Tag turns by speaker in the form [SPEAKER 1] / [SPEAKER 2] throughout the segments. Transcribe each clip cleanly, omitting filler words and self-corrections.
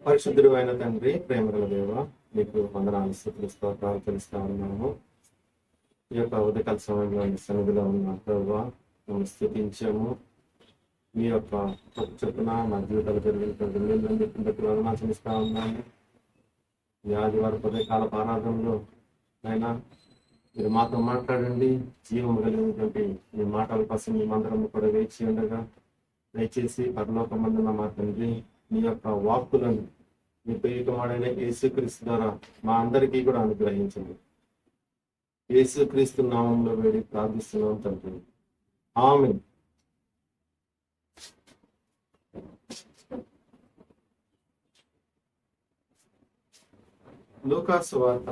[SPEAKER 1] పరిశుద్ధుడు అయిన తండ్రి, ప్రేమగల దేవ, మీకు వందనాలు, స్తుతులు, స్తోత్రాలు తెలుస్తా ఉన్నాము. ఈ యొక్క ఉదయకాల సమయంలో సన్నిధిలో ఉన్న ప్రభువా, మేము స్తుతించాము. మీ యొక్క చెప్పున మా జీవితాలు జరిగినటువంటి మేలున్నిటిని బట్టి వందనాలు చెల్లిస్తా ఉన్నాము. ఈ ఆదివారం ఉదయకాల ఆరాధనలో అయినా మీరు మాతో మాట్లాడండి. జీవము కలిగినటువంటి మీ మాటల కోసం మేమందరం కూడా వేచి ఉండగా, దయచేసి పరలోకమందున మా తండ్రి మీ యొక్క వాక్కులను మీ ప్రియకుమారుడైన యేసుక్రీస్తు ద్వారా మా అందరికీ కూడా అనుగ్రహించండి. యేసుక్రీస్తు నామంలో వేడి ప్రార్థిస్తున్నాం తండ్రి, ఆమేన్. లూకా సువార్త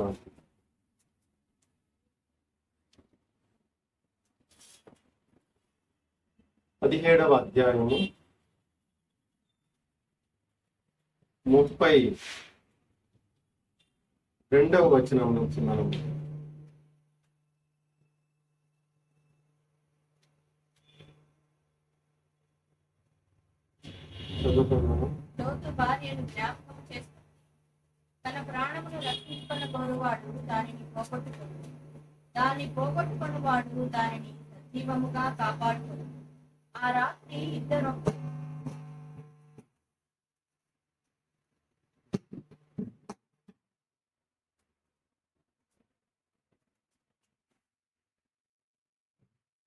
[SPEAKER 1] 17వ అధ్యాయము 32వ వచనం నుంచి మనం చదువుకున్నాము.
[SPEAKER 2] లోతు భార్యను జ్ఞాపకం చేస్తూ, తన ప్రాణమును రక్షించుకొనగోరువాడు దానిని పోగొట్టుకొనువాడు దానిని సజీవముగా కాపాడుకొను. ఆ రాత్రి ఇద్దరు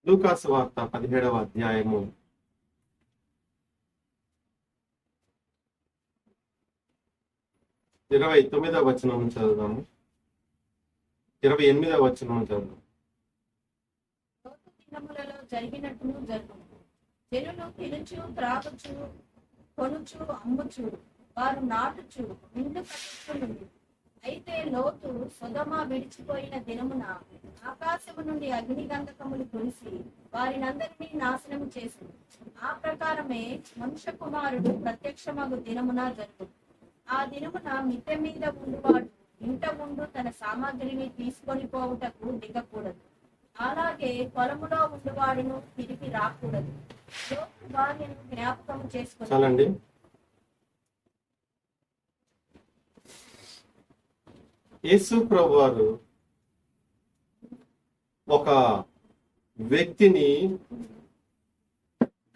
[SPEAKER 1] లూకా సువార్త 17వ అధ్యాయము 29వ వచనం చదువుదాము. 28వ వచనం చదువుదాం.
[SPEAKER 2] లోతు దినములలో జరిగినట్లు జరుగును. జనులు తినుచు, త్రాగుచు, కొనుచు, అమ్ముచు, వారు నాటుచు, నిండు కట్టుకుని. అయితే లోతు సొదొమ విడిచిపోయిన దినమున ఆకాశము నుండి అగ్నిగంధకములు కురిసి వారినందరినీ నాశనము చేసింది. ఆ ప్రకారమే మనుష్య కుమారుడు ప్రత్యక్షమగు దినమున జరుగును. ఆ దినమున మిద్దె మీద ఉండువాడు ఇంట ఉండు తన సామాగ్రిని తీసుకొని పోవుటకు దిగకూడదు. అలాగే పొలములో ఉండువాడును తిరిగి రాకూడదు. లోతు భార్యను జ్ఞాపకం చేసుకుని.
[SPEAKER 1] చాలండి. యేసు ప్రభువారు ఒక వ్యక్తిని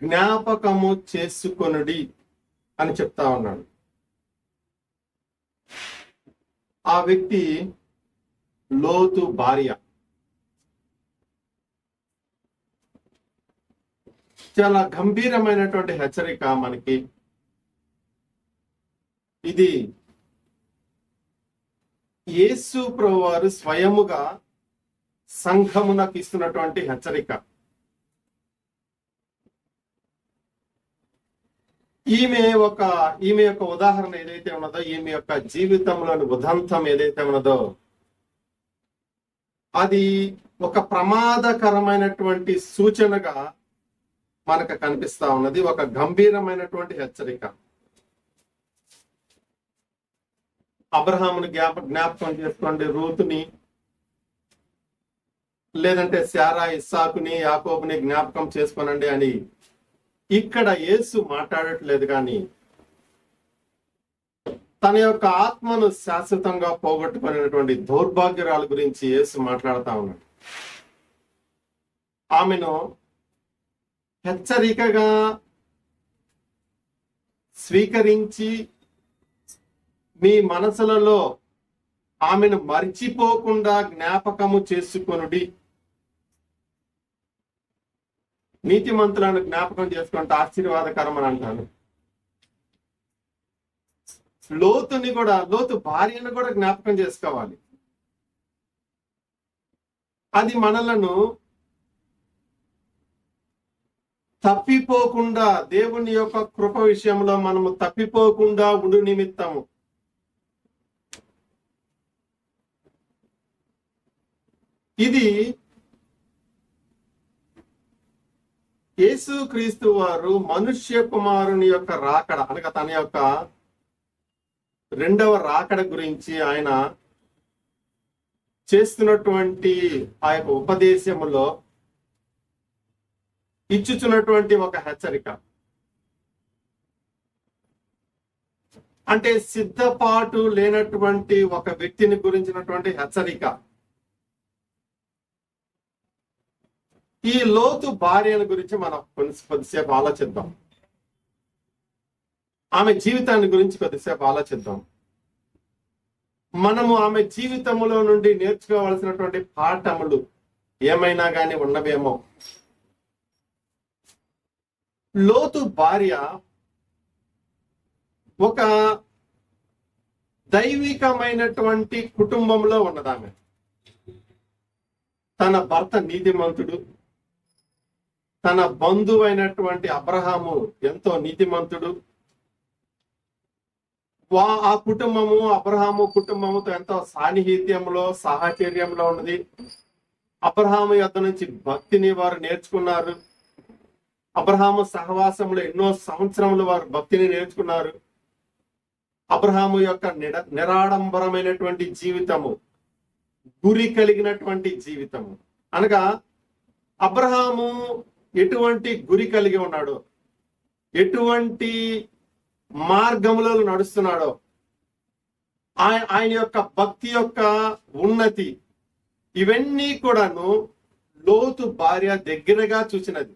[SPEAKER 1] జ్ఞాపకము చేసుకొనుడి అని చెప్తా ఉన్నాడు. ఆ వ్యక్తి లోతు భార్య. చాలా గంభీరమైనటువంటి హెచ్చరిక మనకి. ఇది యేసు ప్రభువారు స్వయముగా సంఘమునకు ఇస్తున్నటువంటి హెచ్చరిక. ఈమె యొక్క ఉదాహరణ ఏదైతే ఉన్నదో, ఈమె యొక్క జీవితంలోని ఉదంతం ఏదైతే ఉన్నదో, అది ఒక ప్రమాదకరమైనటువంటి సూచనగా మనకు కనిపిస్తా ఉన్నది. ఒక గంభీరమైనటువంటి హెచ్చరిక. అబ్రహాముని జ్ఞాపకం చేసుకోండి, రూతుని, లేదంటే శారా, ఇస్సాకుని, యాకోబుని జ్ఞాపకం చేసుకోనండి అని ఇక్కడ యేసు మాట్లాడట్లేదు. కానీ తన యొక్క ఆత్మను శాశ్వతంగా పోగొట్టుకునేటువంటి దౌర్భాగ్యురాల గురించి యేసు మాట్లాడుతా ఉన్నాడు. ఆమెను హెచ్చరికగా స్వీకరించి మీ మనసులలో ఆమెను మర్చిపోకుండా జ్ఞాపకము చేసుకొనుడి. నీతిమంతులను జ్ఞాపకం చేసుకుంటే ఆశీర్వాదకరం అని అంటాను. లోతు భార్యను కూడా జ్ఞాపకం చేసుకోవాలి. అది మనలను తప్పిపోకుండా, దేవుని యొక్క కృప విషయంలో మనము తప్పిపోకుండా ఉండు నిమిత్తము ఇది యేసుక్రీస్తు వారు మనుష్య కుమారుని యొక్క రాకడ అనగా తన యొక్క రెండవ రాకడ గురించి ఆయన చేస్తున్నటువంటి ఆ యొక్క ఉపదేశములో ఇచ్చుచున్నటువంటి ఒక హెచ్చరిక. అంటే సిద్ధపాటు లేనటువంటి ఒక వ్యక్తిని గురించినటువంటి హెచ్చరిక. ఈ లోతు భార్యను గురించి మనం కొద్దిసేపు ఆలోచిద్దాం. ఆమె జీవితాన్ని గురించి కొద్దిసేపు ఆలోచిద్దాం. మనము ఆమె జీవితంలో నుండి నేర్చుకోవాల్సినటువంటి పాఠములు ఏమైనా కానీ ఉన్నవేమో. లోతు భార్య ఒక దైవికమైనటువంటి కుటుంబంలో ఉన్నదామె. తన భర్త నీతిమంతుడు, తన బంధువైనటువంటి అబ్రహాము ఎంతో నీతిమంతుడు. ఆ కుటుంబము అబ్రహాము కుటుంబముతో ఎంతో సాన్నిహిత్యంలో సాహచర్యంలో ఉన్నది. అబ్రహాము యొద్ద నుంచి భక్తిని వారు నేర్చుకున్నారు. అబ్రహాము సహవాసంలో ఎన్నో సంవత్సరములు వారు భక్తిని నేర్చుకున్నారు. అబ్రహాము యొక్క నిరాడంబరమైనటువంటి జీవితము, గురి కలిగినటువంటి జీవితము. అనగా అబ్రహాము ఎటువంటి గురి కలిగి ఉన్నాడో, ఎటువంటి మార్గములో నడుస్తున్నాడో, ఆయన యొక్క భక్తి యొక్క ఉన్నతి, ఇవన్నీ కూడాను లోతు భార్య దగ్గరగా చూసినది.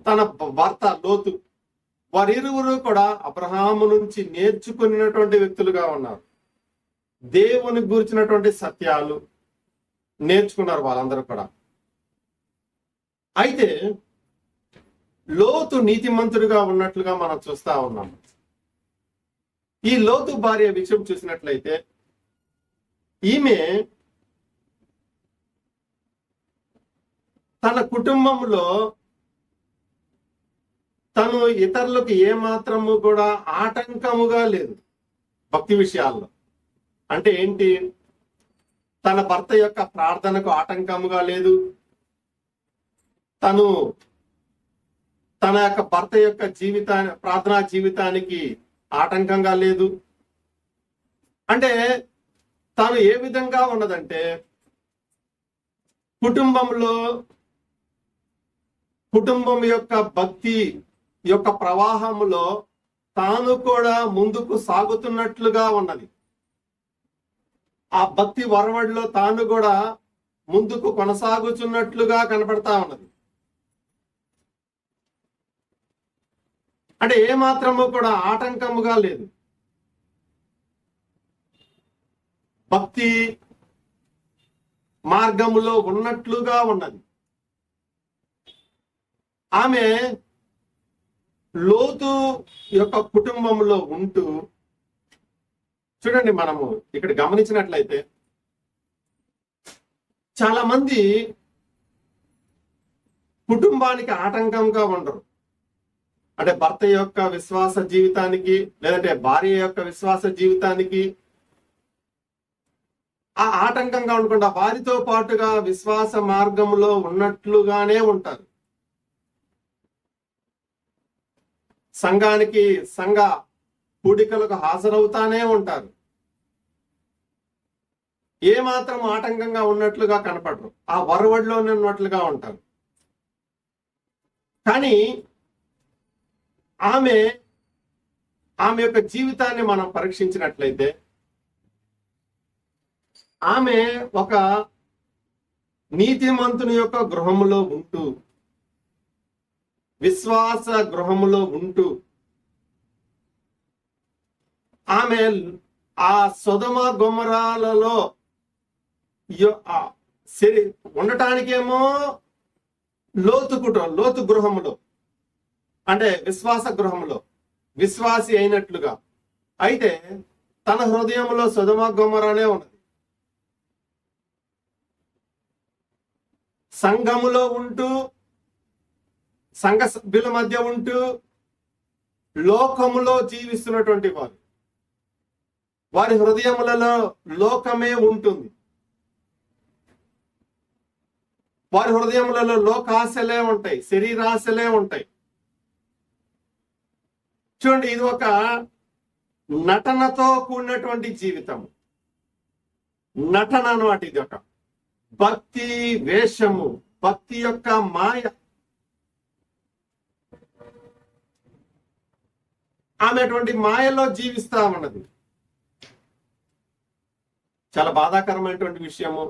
[SPEAKER 1] తన భర్త లోతు వారిరువురు కూడా అబ్రహాము నుంచి నేర్చుకున్నటువంటి వ్యక్తులుగా ఉన్నారు. దేవుని గురించినటువంటి సత్యాలు నేర్చుకున్నారు వాళ్ళందరూ కూడా. అయితే లోతు నీతిమంతుడిగా ఉన్నట్లుగా మనం చూస్తా ఉన్నాం. ఈ లోతు భార్య విషయం చూసినట్లయితే ఈమె తన కుటుంబంలో తను ఇతరులకు ఏమాత్రము కూడా ఆటంకముగా లేదు భక్తి విషయాల్లో. అంటే ఏంటి? తన భర్త యొక్క ప్రార్థనకు ఆటంకముగా లేదు, తన యొక్క భర్త యొక్క ప్రార్థనా జీవితానికి ఆటంకంగా లేదు. అంటే తాను ఏ విధంగా ఉన్నదంటే కుటుంబం యొక్క భక్తి యొక్క ప్రవాహంలో తాను కూడా ముందుకు సాగుతున్నట్లుగా ఉన్నది. ఆ భక్తి వరవడిలో తాను కూడా ముందుకు కొనసాగుతున్నట్లుగా కనపడతా ఉన్నది. అంటే ఏమాత్రము కూడా ఆటంకముగా లేదు. భక్తి మార్గములో ఉన్నట్లుగా ఉన్నది. ఆమె లోతు యొక్క కుటుంబంలో ఉంటూ, చూడండి, మనము ఇక్కడ గమనించినట్లయితే చాలా మంది కుటుంబానికి ఆటంకంగా ఉండరు. అంటే భర్త యొక్క విశ్వాస జీవితానికి, లేదంటే భార్య యొక్క విశ్వాస జీవితానికి ఆ ఆటంకంగా ఉండకుండా వారితో పాటుగా విశ్వాస మార్గంలో ఉన్నట్లుగానే ఉంటారు. సంఘ కూడికలకు హాజరవుతానే ఉంటారు. ఏమాత్రం ఆటంకంగా ఉన్నట్లుగా కనపడరు, ఆ వరవడిలోనే ఉన్నట్లుగా ఉంటారు. కానీ ఆమె యొక్క జీవితాన్ని మనం పరీక్షించినట్లయితే ఆమె ఒక నీతిమంతుని యొక్క గృహములో ఉంటూ, విశ్వాస గృహములో ఉంటూ, ఆమె ఆ సొదొమ గొమొరాలలో ఉండటానికేమో లోతు గృహములో, అంటే విశ్వాస గృహములో విశ్వాసి అయినట్లుగా, అయితే తన హృదయంలో సొదొమ గొమొరానే ఉన్నది. సంఘములో ఉంటూ, సంఘ సభ్యుల మధ్య ఉంటూ, లోకములో జీవిస్తున్నటువంటి వారి హృదయములలో లోకమే ఉంటుంది. వారి హృదయములలో లోకాశలే ఉంటాయి, శరీరాశలే ఉంటాయి. చూడండి, ఇది ఒక నటనతో కూడినటువంటి జీవితం. నటన అన్నమాట. ఇది ఒక భక్తి వేషము, భక్తి యొక్క మాయ. ఆమె అటువంటి మాయలో జీవిస్తా ఉన్నది. చాలా బాధాకరమైనటువంటి విషయము.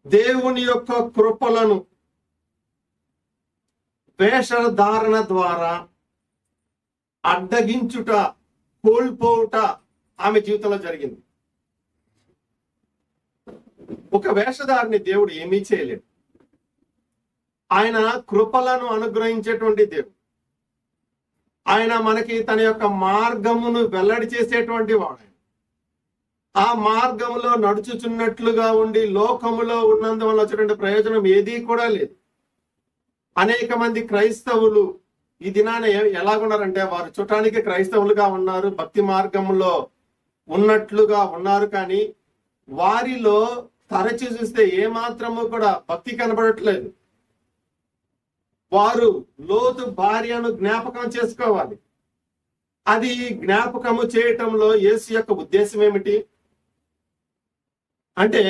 [SPEAKER 1] దేవుని యొక్క కృపలను వేషధారణ ద్వారా అడ్డగించుట, కోల్పోవుట ఆమె జీవితంలో జరిగింది. ఒక వేషధారిని దేవుడు ఏమీ చేయలేడు. ఆయన కృపలను అనుగ్రహించేటువంటి దేవుడు. ఆయన మనకి తన యొక్క మార్గమును వెల్లడి చేసేటువంటి వాడు. ఆ మార్గములో నడుచుచున్నట్లుగా ఉండి లోకములో ఉన్నందువల్ల వచ్చేటువంటి ప్రయోజనం ఏదీ కూడా లేదు. అనేక మంది క్రైస్తవులు ఈ దినాన ఎలాగున్నారంటే, వారు చూడటానికి క్రైస్తవులుగా ఉన్నారు, భక్తి మార్గంలో ఉన్నట్లుగా ఉన్నారు, కానీ వారిలో తరచి చూస్తే ఏమాత్రము కూడా భక్తి కనబడట్లేదు. వారు లోతు భార్యను జ్ఞాపకం చేసుకోవాలి. అది జ్ఞాపకము చేయటంలో యేసు యొక్క ఉద్దేశం ఏమిటి అంటే,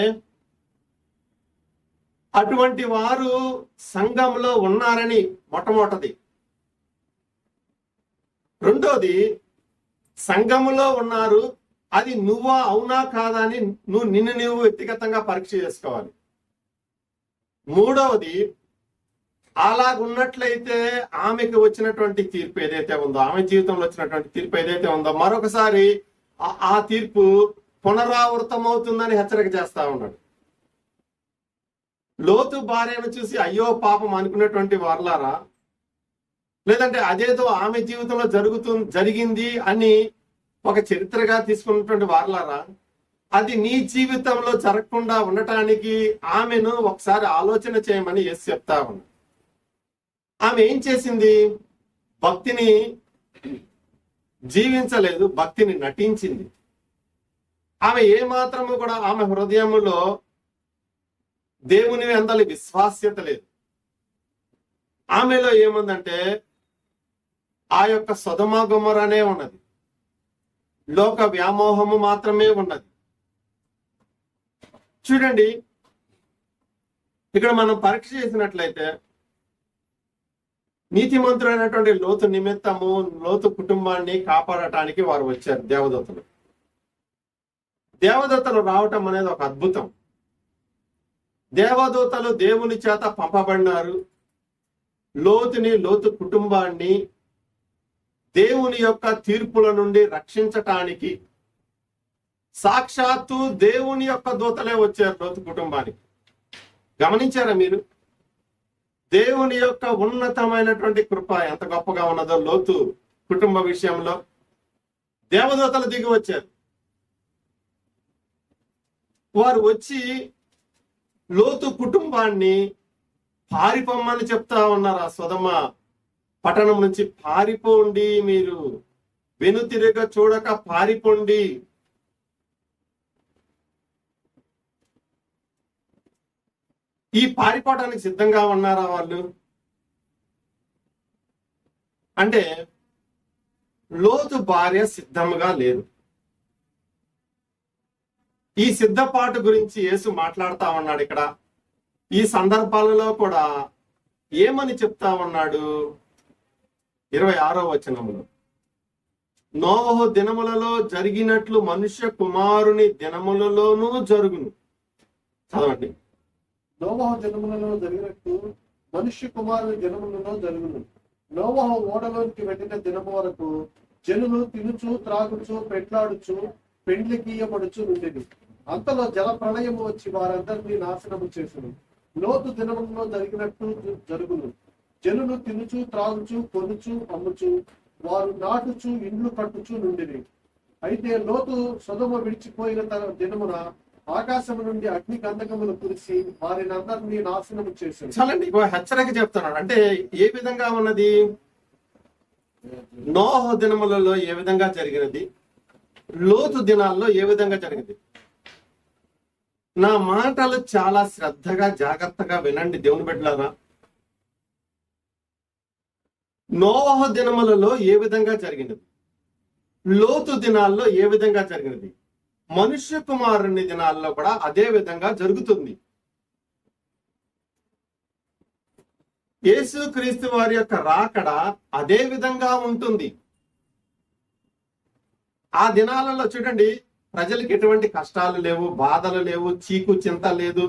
[SPEAKER 1] అటువంటి వారు సంఘంలో ఉన్నారని మొట్టమొదటిది. రెండోది, సంఘములో ఉన్నారు, అది నువ్వా అవునా కాదా అని నిన్ను వ్యక్తిగతంగా పరీక్ష చేసుకోవాలి. మూడవది, అలాగున్నట్లయితే ఆమెకు వచ్చినటువంటి తీర్పు ఏదైతే ఉందో, ఆమె జీవితంలో వచ్చినటువంటి తీర్పు ఏదైతే ఉందో, మరొకసారి ఆ తీర్పు పునరావృతం అవుతుందని హెచ్చరిక చేస్తా ఉన్నాడు. లోతు భార్యను చూసి అయ్యో పాపం అనుకున్నటువంటి వారలారా, లేదంటే అదేదో ఆమె జీవితంలో జరిగింది అని ఒక చరిత్రగా తీసుకున్నటువంటి వారలారా, అది నీ జీవితంలో జరగకుండా ఉండటానికి ఆమెను ఒకసారి ఆలోచన చేయమని యేసు చెప్తా ఉన్నాడు. ఆమె ఏం చేసింది? భక్తిని జీవించలేదు, భక్తిని నటించింది. ఆమె ఏమాత్రము కూడా ఆమె హృదయములో దేవుని అందలి విశ్వాస్యత లేదు. ఆమెలో ఏముందంటే ఆ యొక్క సొదొమ గొమొర్రానే ఉన్నది, లోక వ్యామోహము మాత్రమే ఉన్నది. చూడండి, ఇక్కడ మనం పరీక్ష చేసినట్లయితే నీతిమంతుడైనటువంటి లోతు నిమిత్తము లోతు కుటుంబాన్ని కాపాడటానికి వారు వచ్చారు దేవదూతలు. దేవదూతలు రావటం అనేది ఒక అద్భుతం. దేవదూతలు దేవుని చేత పంపబడినారు. లోతు కుటుంబాన్ని దేవుని యొక్క తీర్పుల నుండి రక్షించటానికి సాక్షాత్తు దేవుని యొక్క దూతలే వచ్చారు లోతు కుటుంబానికి. గమనించారా మీరు? దేవుని యొక్క ఉన్నతమైనటువంటి కృప ఎంత గొప్పగా ఉన్నదో లోతు కుటుంబ విషయంలో. దేవదూతలు దిగి వచ్చారు. వారు వచ్చి లోతు కుటుంబాన్ని పారిపోమ్మని చెప్తా ఉన్నారు. ఆ సొదొమ పట్టణం నుంచి పారిపోండి, మీరు వెనుతిరగ చూడక పారిపోండి. ఈ పారిపోవడానికి సిద్ధంగా ఉన్నారా వాళ్ళు? అంటే లోతు భార్య సిద్ధంగా లేదు. ఈ సిద్ధపాటు గురించి యేసు మాట్లాడుతా ఉన్నాడు. ఇక్కడ ఈ సందర్భాలలో కూడా ఏమని చెప్తా ఉన్నాడు? 26వ వచనములో, నోవహు దినములలో జరిగినట్లు మనుష్య కుమారుని దినములలోనూ జరుగును. చదవండి.
[SPEAKER 3] నోవహు దినములలో జరిగినట్టు మనుష్య కుమారుని దినములలో జరుగును. నోవహు ఓడలోనికి వెళ్ళిన దినము వరకు జనులు తినుచు త్రాగుచు పెట్లాడుచు పెండ్లి గీయబడుచు నుండిని. అంతలో జల ప్రళయము వచ్చి వారందరినీ నాశనము చేసును. లోతు దినములలో జరిగినట్టు జరుగును. జనులు తినుచు త్రాగుచు కొనుచు అమ్ముచు వారు నాటుచు ఇండ్లు కట్టుచు నుండిని. అయితే లోతు సొదొమ విడిచిపోయిన దినమున ఆకాశము నుండి అగ్ని గంధకములు కురిసి వారిని అందరినీ నాశనము చేశారు.
[SPEAKER 1] చాలండి, హెచ్చరిక చెప్తున్నాడు. అంటే ఏ విధంగా ఉన్నది? నోవహు దినములలో ఏ విధంగా జరిగినది, లోతు దినాల్లో ఏ విధంగా జరిగింది. నా మాటలు చాలా శ్రద్ధగా జాగ్రత్తగా వినండి దేవుని బిడ్డలారా. నోవహు దినములలో ఏ విధంగా జరిగినది, లోతు దినాల్లో ఏ విధంగా జరిగినది, మనుష్య కుమారుని దినాల్లో కూడా అదే విధంగా జరుగుతుంది. యేసుక్రీస్తు వారి యొక్క రాకడ అదే విధంగా ఉంటుంది. ఆ దినాలలో చూడండి, ప్రజలకు ఎటువంటి కష్టాలు లేవు, బాధలు లేవు, చీకు చింత లేదు.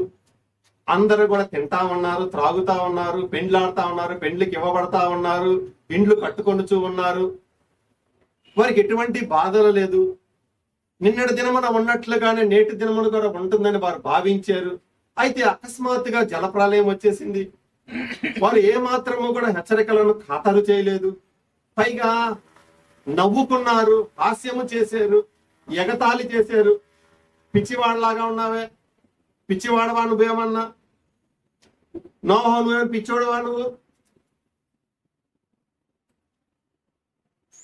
[SPEAKER 1] అందరూ కూడా తింటా ఉన్నారు, త్రాగుతా ఉన్నారు, పెండ్లాడుతా ఉన్నారు, పెండ్లికి ఇవ్వబడతా ఉన్నారు, ఇండ్లు కట్టుకొనుచూ ఉన్నారు. వారికి ఎటువంటి బాధలు లేదు. నిన్నటి దినమున ఉన్నట్లుగానే నేటి దినమున కూడా ఉంటుందని వారు భావించారు. అయితే అకస్మాత్తుగా జలప్రలయం వచ్చేసింది. వారు ఏ మాత్రము కూడా హెచ్చరికలను ఖాతరు చేయలేదు. పైగా నవ్వుకున్నారు, హాస్యము చేశారు, ఎగతాళి చేశారు. పిచ్చివాడలాగా ఉన్నావే, పిచ్చివాడవా నువ్వేమన్నా, నోహో నువ్వేమో పిచ్చోడవా నువ్వు.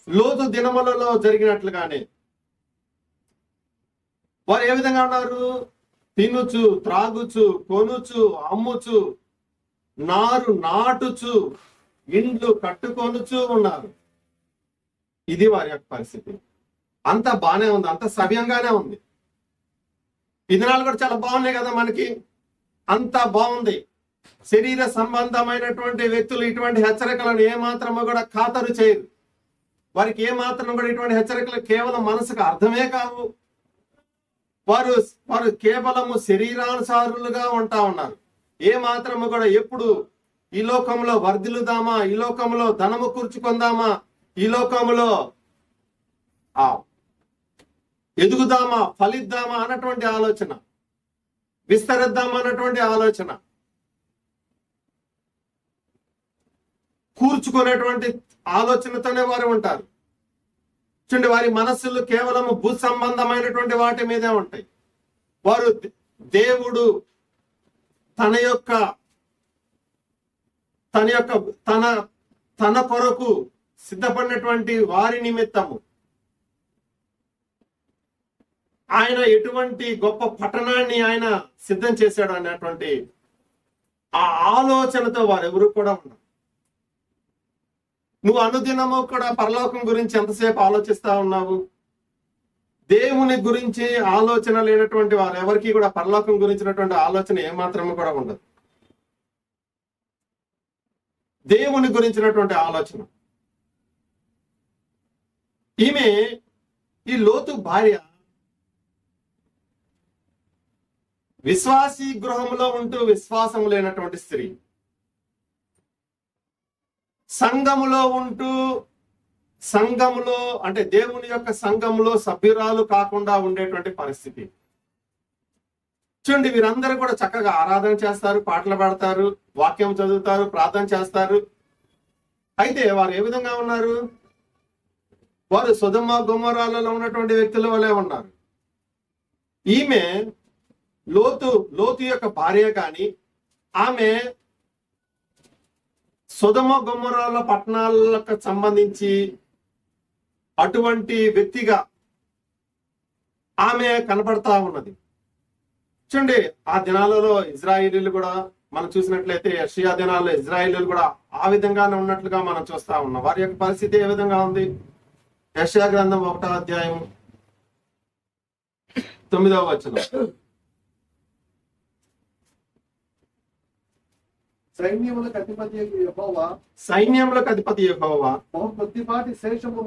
[SPEAKER 1] లోతు దినములలో జరిగినట్లుగానే వారు ఏ విధంగా ఉన్నారు? తినుచు, త్రాగుచు, కొనుచు, అమ్ముచు, నారు నాటుచు, ఇండ్లు కట్టుకొనుచు ఉన్నారు. ఇది వారి యొక్క పరిస్థితి. అంత బానే ఉంది, అంత సవ్యంగానే ఉంది. ఈ దినాలు కూడా చాలా బాగున్నాయి కదా మనకి, అంతా బాగుంది. శరీర సంబంధమైనటువంటి వ్యక్తులు ఇటువంటి హెచ్చరికలను ఏమాత్రము కూడా ఖాతరు చేయరు. వారికి ఏమాత్రం కూడా ఇటువంటి హెచ్చరికలు కేవలం మనసుకు అర్థమే కావు. వారు కేవలము శరీరానుసారులుగా ఉంటా ఉన్నారు. ఏ మాత్రము కూడా ఎప్పుడు ఈ లోకంలో వర్ధిల్లుదామా, ఈ లోకంలో ధనము కూర్చుకుందామా, ఈ లోకంలో ఎదుగుదామా, ఫలిద్దామా అన్నటువంటి ఆలోచన, విస్తరిద్దామా అన్నటువంటి ఆలోచన, కూర్చుకునేటువంటి ఆలోచనతోనే వారు ఉంటారు. చూడండి, వారి మనస్సులు కేవలము భూ సంబంధమైనటువంటి వాటి మీదే ఉంటాయి. వారు దేవుడు తన కొరకు సిద్ధపడినటువంటి వారి నిమిత్తము ఆయన ఎటువంటి గొప్ప పట్టణాన్ని ఆయన సిద్ధం చేశాడు అన్నటువంటి ఆ ఆలోచనతో వారెవరు కూడా ఉన్నారు. నువ్వు అనుదినము కూడా పరలోకం గురించి ఎంతసేపు ఆలోచిస్తా ఉన్నావు? దేవుని గురించి ఆలోచన లేనటువంటి వారు ఎవరికి కూడా పరలోకం గురించినటువంటి ఆలోచన ఏమాత్రము కూడా ఉండదు. దేవుని గురించినటువంటి ఆలోచన. ఈమె ఈ లోతు భార్య విశ్వాసీ గృహంలో ఉంటూ విశ్వాసం లేనటువంటి స్త్రీ, సంఘములో ఉంటూ సంఘములో అంటే దేవుని యొక్క సంఘములో సభ్యురాలు కాకుండా ఉండేటువంటి పరిస్థితి. చూడండి, వీరందరూ కూడా చక్కగా ఆరాధన చేస్తారు, పాటలు పాడతారు, వాక్యం చదువుతారు, ప్రార్థన చేస్తారు. అయితే వారు ఏ విధంగా ఉన్నారు? వారు సొదొమ గొమొర్రాలలో ఉన్నటువంటి వ్యక్తుల వలె ఉన్నారు. ఈమె లోతు యొక్క భార్య కానీ, ఆమె సొదొమ గొమొర్రాల పట్టణాలకు సంబంధించి అటువంటి వ్యక్తిగా ఆమె కనపడతా ఉన్నది. చూడండి, ఆ దినాలలో ఇజ్రాయేలీలు కూడా మనం చూసినట్లయితే యెషయా దినాల్లో ఇజ్రాయేలీలు కూడా ఆ విధంగానే ఉన్నట్లుగా మనం చూస్తా ఉన్నాం. వారి యొక్క పరిస్థితి ఏ విధంగా ఉంది? యెషయా గ్రంథం 1వ అధ్యాయం 9వ వచనం.
[SPEAKER 3] సైన్యములకు
[SPEAKER 1] అధిపతి యెహోవా
[SPEAKER 3] బహు కొద్దిపాటి శేషము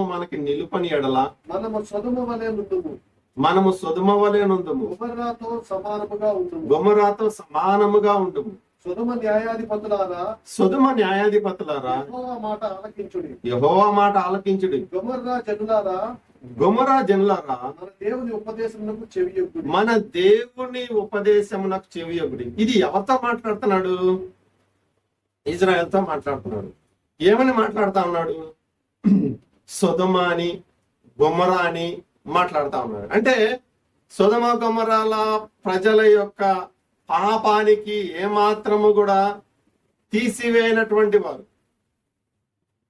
[SPEAKER 3] మనకు నిలుపని ఎడల మనము సొదొమ వలె నుండుము గొమొర్రాతో సమానముగా ఉండుము. సొదొమ న్యాయాధిపతులారా యెహోవా మాట ఆలకించుడి. గొమొర్రా జనులారా మన దేవుని ఉపదేశమునకు చెవియొగ్గుడి. ఇది ఎవరితో మాట్లాడుతున్నాడు? ఇజ్రాయెల్తో మాట్లాడుతున్నాడు. ఏమని మాట్లాడుతా ఉన్నాడు? సొదొమ అని, గొమొర్రా అని మాట్లాడుతా ఉన్నాడు. అంటే సొదొమ గొమొర్రాల ప్రజల యొక్క పాపానికి ఏమాత్రము కూడా తీసివేయనటువంటి వారు,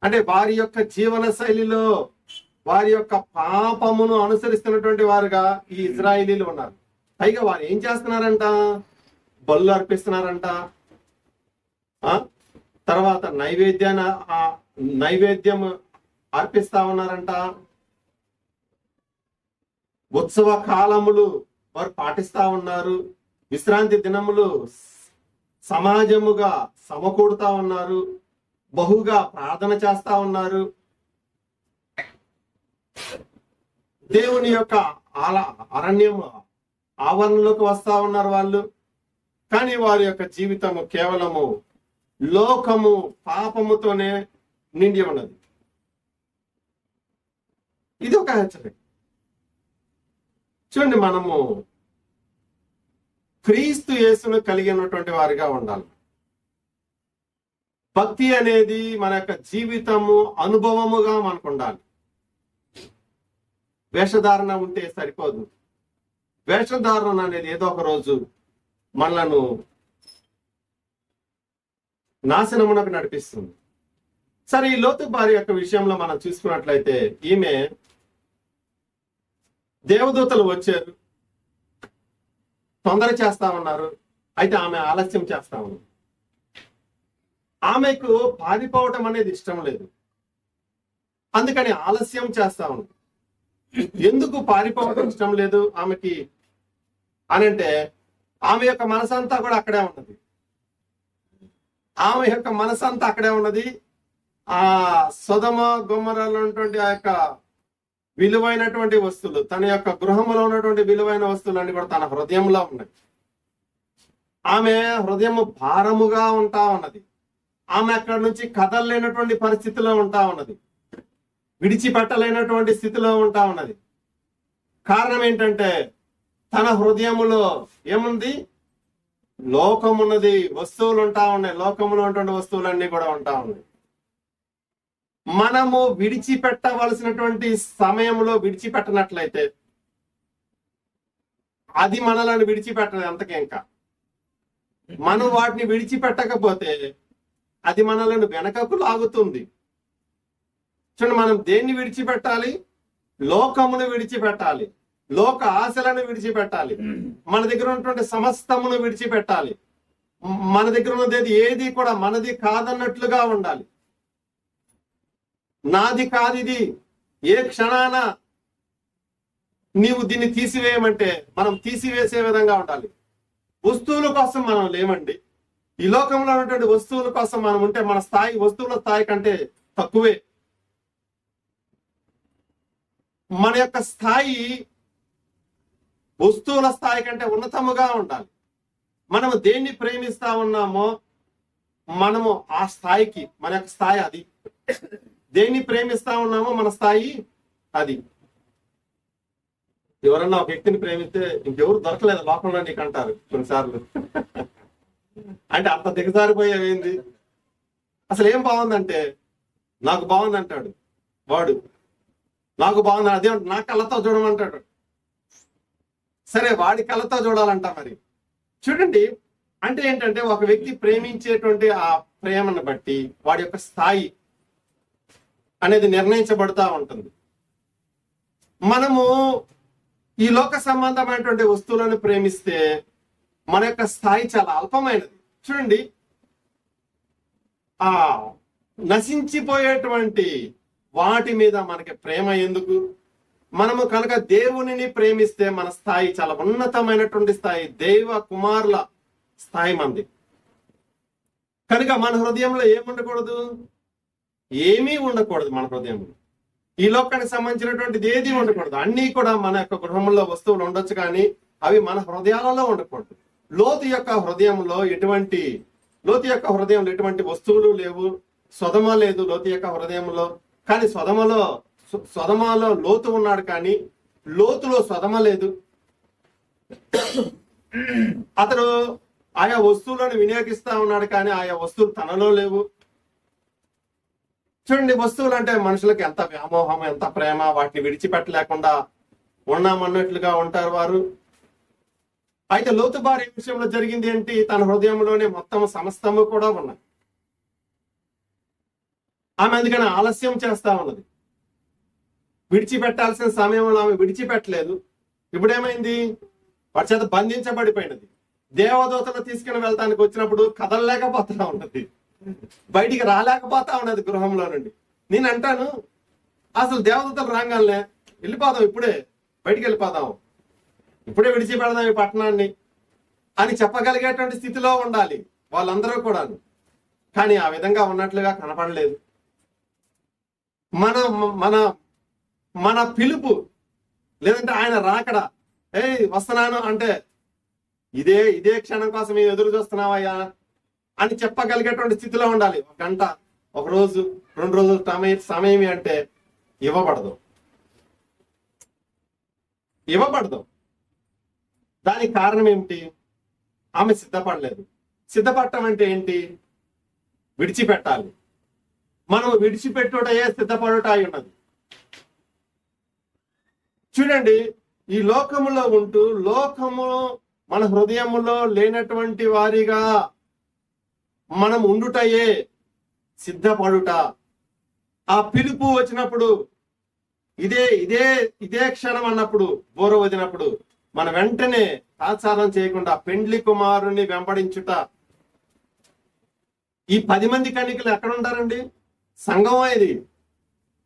[SPEAKER 3] అంటే వారి యొక్క జీవన శైలిలో వారి యొక్క పాపమును అనుసరిస్తున్నటువంటి వారుగా ఈ ఇజ్రాయేలీలు ఉన్నారు. పైగా వారు ఏం చేస్తున్నారంట? బలులు అర్పిస్తున్నారంట. తర్వాత నైవేద్యం అర్పిస్తా ఉన్నారంట. ఉత్సవ కాలములు వారు పాటిస్తా ఉన్నారు.
[SPEAKER 1] విశ్రాంతి దినములు సమాజముగా సమకూడుతా ఉన్నారు, బహుగా ప్రార్థన చేస్తా ఉన్నారు. దేవుని యొక్క అరణ్యం ఆవరణలోకి వస్తా ఉన్నారు వాళ్ళు. కానీ వారి యొక్క జీవితము కేవలము లోకము పాపముతోనే నిండి ఉన్నది. ఇది ఒక హెచ్చరిక. చూడండి, మనము క్రీస్తు యేసును కలిగి ఉన్నటువంటి వారిగా ఉండాలి. భక్తి అనేది మన యొక్క జీవితము అనుభవముగా మనకు ఉండాలి. వేషధారణ ఉంటే సరిపోదు. వేషధారణ అనేది ఏదో ఒక రోజు మనలను నాశనమునకు నడిపిస్తుంది. సరే, ఈ లోతు భార్య యొక్క విషయంలో మనం చూసుకున్నట్లయితే, ఈమె దేవదూతలు వచ్చారు, తొందర చేస్తా ఉన్నారు. అయితే ఆమె ఆలస్యం చేస్తా ఉంది. ఆమెకు పారిపోవటం అనేది ఇష్టం లేదు, అందుకని ఆలస్యం చేస్తా ఉంది. ఎందుకు పారిపోవటం ఇష్టం లేదు ఆమెకి అనంటే, ఆమె యొక్క మనసంతా కూడా అక్కడే ఉన్నది. ఆమె యొక్క మనసంతా అక్కడే ఉన్నది. ఆ సొదమ గొమొర్రాలో ఉన్నటువంటి ఆ యొక్క విలువైనటువంటి వస్తువులు, తన యొక్క గృహంలో ఉన్నటువంటి విలువైన వస్తువులన్నీ కూడా తన హృదయంలో ఉన్నాయి. ఆమె హృదయము భారముగా ఉంటా ఉన్నది. ఆమె అక్కడి నుంచి కదలలేనటువంటి పరిస్థితిలో ఉంటా ఉన్నది, విడిచిపెట్టలేనటువంటి స్థితిలో ఉంటా ఉన్నది. కారణం ఏంటంటే, తన హృదయములో ఏముంది? లోకమున్నది, వస్తువులు ఉంటా ఉన్నాయి. లోకములో ఉన్నటువంటి వస్తువులన్నీ కూడా ఉంటా ఉన్నాయి. మనము విడిచిపెట్టవలసినటువంటి సమయంలో విడిచిపెట్టనట్లయితే అది మనలను విడిచిపెట్టదు అంతకే. ఇంకా మనం వాటిని విడిచిపెట్టకపోతే అది మనలను వెనకకు లాగుతుంది. చూడండి, మనం దేన్ని విడిచిపెట్టాలి? లోకమును విడిచిపెట్టాలి, లోక ఆశలను విడిచిపెట్టాలి, మన దగ్గర ఉన్నటువంటి సమస్తమును విడిచిపెట్టాలి. మన దగ్గర ఉన్నది ఏది కూడా మనది కాదన్నట్లుగా ఉండాలి. నాది కాదు ఇది, ఏ క్షణాన నీవు దీన్ని తీసివేయమంటే మనం తీసివేసే విధంగా ఉండాలి. వస్తువుల కోసం మనం లేమండి. ఈ లోకంలో ఉన్నటువంటి వస్తువుల కోసం మనం ఉంటే మన స్థాయి వస్తువుల స్థాయి కంటే తక్కువే. మన యొక్క స్థాయి వస్తువుల స్థాయి కంటే ఉన్నతముగా ఉండాలి. మనము దేన్ని ప్రేమిస్తా ఉన్నామో మనము ఆ స్థాయికి, మన యొక్క స్థాయి అది. దేన్ని ప్రేమిస్తా ఉన్నామో మన స్థాయి అది. ఎవరన్నా ఒక వ్యక్తిని ప్రేమిస్తే ఇంకెవరు దొరకలేదు లోకంలో నీకు అంటారు కొన్నిసార్లు. అంటే అంత దిగజారిపోయేది. అసలు ఏం బాగుందంటే, నాకు బాగుంది అంటాడు వాడు. నాకు బాగుంది, అదే నా కళ్ళతో చూడమంటాడు. సరే, వాడి కళ్ళతో చూడాలంట. మరి చూడండి, అంటే ఏంటంటే ఒక వ్యక్తి ప్రేమించేటువంటి ఆ ప్రేమను బట్టి వాడి యొక్క స్థాయి అనేది నిర్ణయించబడుతూ ఉంటుంది. మనము ఈ లోక సంబంధమైనటువంటి వస్తువులను ప్రేమిస్తే మన యొక్క స్థాయి చాలా అల్పమైనది. చూడండి, ఆ నశించిపోయేటువంటి వాటి మీద మనకి ప్రేమ ఎందుకు? మనము కనుక దేవునిని ప్రేమిస్తే మన స్థాయి చాలా ఉన్నతమైనటువంటి స్థాయి, దైవ కుమారుల స్థాయి మంది. కనుక మన హృదయంలో ఏముండకూడదు? ఏమీ ఉండకూడదు మన హృదయంలో. ఈ లోకానికి సంబంధించినటువంటిది ఏది ఉండకూడదు. అన్నీ కూడా మన యొక్క గృహంలో వస్తువులు ఉండొచ్చు, కానీ అవి మన హృదయాలలో ఉండకూడదు. లోతు యొక్క హృదయంలో ఎటువంటి వస్తువులు లేవు, సొదమ లేదు లోతు యొక్క హృదయంలో. కానీ సొదమలో లోతు ఉన్నాడు, కానీ లోతులో సొదమ లేదు. అతడు ఆయా వస్తువులను వినియోగిస్తా ఉన్నాడు, కానీ ఆయా వస్తువులు తనలో లేవు. చూడండి, వస్తువులు అంటే మనుషులకు ఎంత వ్యామోహం, ఎంత ప్రేమ, వాటిని విడిచిపెట్టలేకుండా ఉన్నామన్నట్లుగా ఉంటారు వారు. అయితే లోతు భార్య విషయంలో జరిగింది ఏంటి? తన హృదయంలోనే మొత్తం సమస్తము కూడా ఉన్నాయి. ఆమె అందుకని ఆలస్యం చేస్తా ఉన్నది. విడిచిపెట్టాల్సిన సమయంలో ఆమె విడిచిపెట్టలేదు. ఇప్పుడేమైంది? వాడి చేత బంధించబడిపోయినది. దేవదూతలు తీసుకుని వెళ్తానికి వచ్చినప్పుడు కదలలేకపోతా ఉన్నది, బయటికి రాలేకపోతా ఉన్నది గృహంలో నుండి. నేను అంటాను, అసలు దేవదూతలు రాగానే వెళ్ళిపోదాం, ఇప్పుడే బయటికి వెళ్ళిపోదాం, ఇప్పుడే విడిచిపెడదాం ఈ పట్టణాన్ని. అని చెప్పగలిగేటువంటి స్థితిలో ఉండాలి వాళ్ళందరూ కూడా. కానీ ఆ విధంగా ఉన్నట్లుగా కనపడలేదు. మన మన మన పిలుపు లేదంటే ఆయన రాకడ, వస్తున్నాను అంటే ఇదే క్షణం కోసం మేము ఎదురు చూస్తున్నావయ్యా అని చెప్పగలిగేటువంటి స్థితిలో ఉండాలి. ఒక గంట, ఒక రోజు, 2 రోజులు సమయం అంటే ఇవ్వబడదు. దానికి కారణం ఏమిటి? ఆమె సిద్ధపడలేదు. సిద్ధపడటం అంటే ఏంటి? విడిచిపెట్టాలి. మనం విడిచిపెట్టుటయే సిద్ధపడుట అయి ఉన్నది. చూడండి, ఈ లోకములో ఉంటూ లోకము మన హృదయములో లేనటువంటి వారిగా మనం ఉండుటయే సిద్ధపడుట. ఆ పిలుపు వచ్చినప్పుడు ఇదే క్షణం అన్నప్పుడు, బోర వదినప్పుడు మన వెంటనే తాత్సారం చేయకుండా పెండ్లి కుమారుని వెంబడించుట. ఈ 10 మంది కన్యకలు ఎక్కడ ఉంటారండి? సంఘమే. ఇది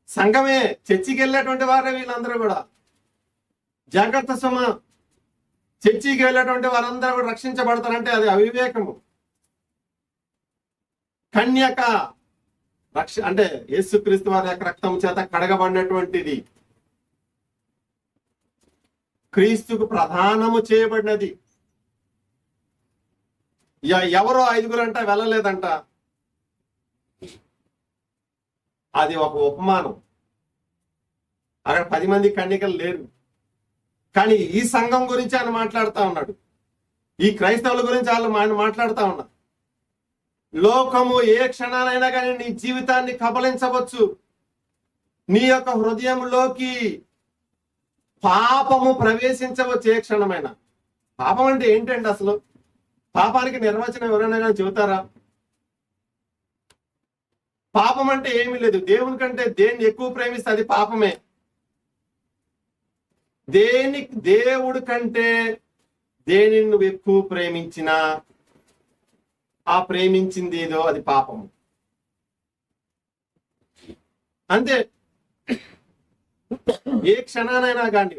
[SPEAKER 1] సంఘమే. చర్చికి వెళ్ళేటువంటి వారే వీళ్ళందరూ కూడా. జాగ్రత్త సుమ, చర్చికి వెళ్ళేటువంటి వారందరూ కూడా రక్షించబడతారంటే అది అవివేకము. కన్యక అంటే యేసుక్రీస్తు వారి యొక్క రక్తం చేత కడగబడినటువంటిది, క్రీస్తుకు ప్రధానము చేయబడినది. ఎవరో 5 అంట వెళ్ళలేదంట. అది ఒక ఉపమానం. అక్కడ 10 మంది కన్యకలు లేరు. కానీ ఈ సంఘం గురించి ఆయన మాట్లాడుతూ ఉన్నాడు. ఈ క్రైస్తవుల గురించి వాళ్ళు మాట్లాడుతూ ఉన్నారు. లోకము ఏ క్షణానైనా కానీ నీ జీవితాన్ని కబలించవచ్చు. నీ యొక్క హృదయంలోకి పాపము ప్రవేశించవచ్చు ఏ క్షణమైనా. పాపం అంటే ఏంటండి అసలు? పాపానికి నిర్వచనం ఎవరైనా కానీ చెబుతారా? పాపం అంటే ఏమీ లేదు. దేవుని కంటే దేన్ని ఎక్కువ ప్రేమిస్తే అది పాపమే. దేవుడి కంటే దేనిని నువ్వు ఎక్కువ ప్రేమించినా ఆ ప్రేమించింది ఏదో అది పాపము. అంతే. ఏ క్షణానైనా కానీ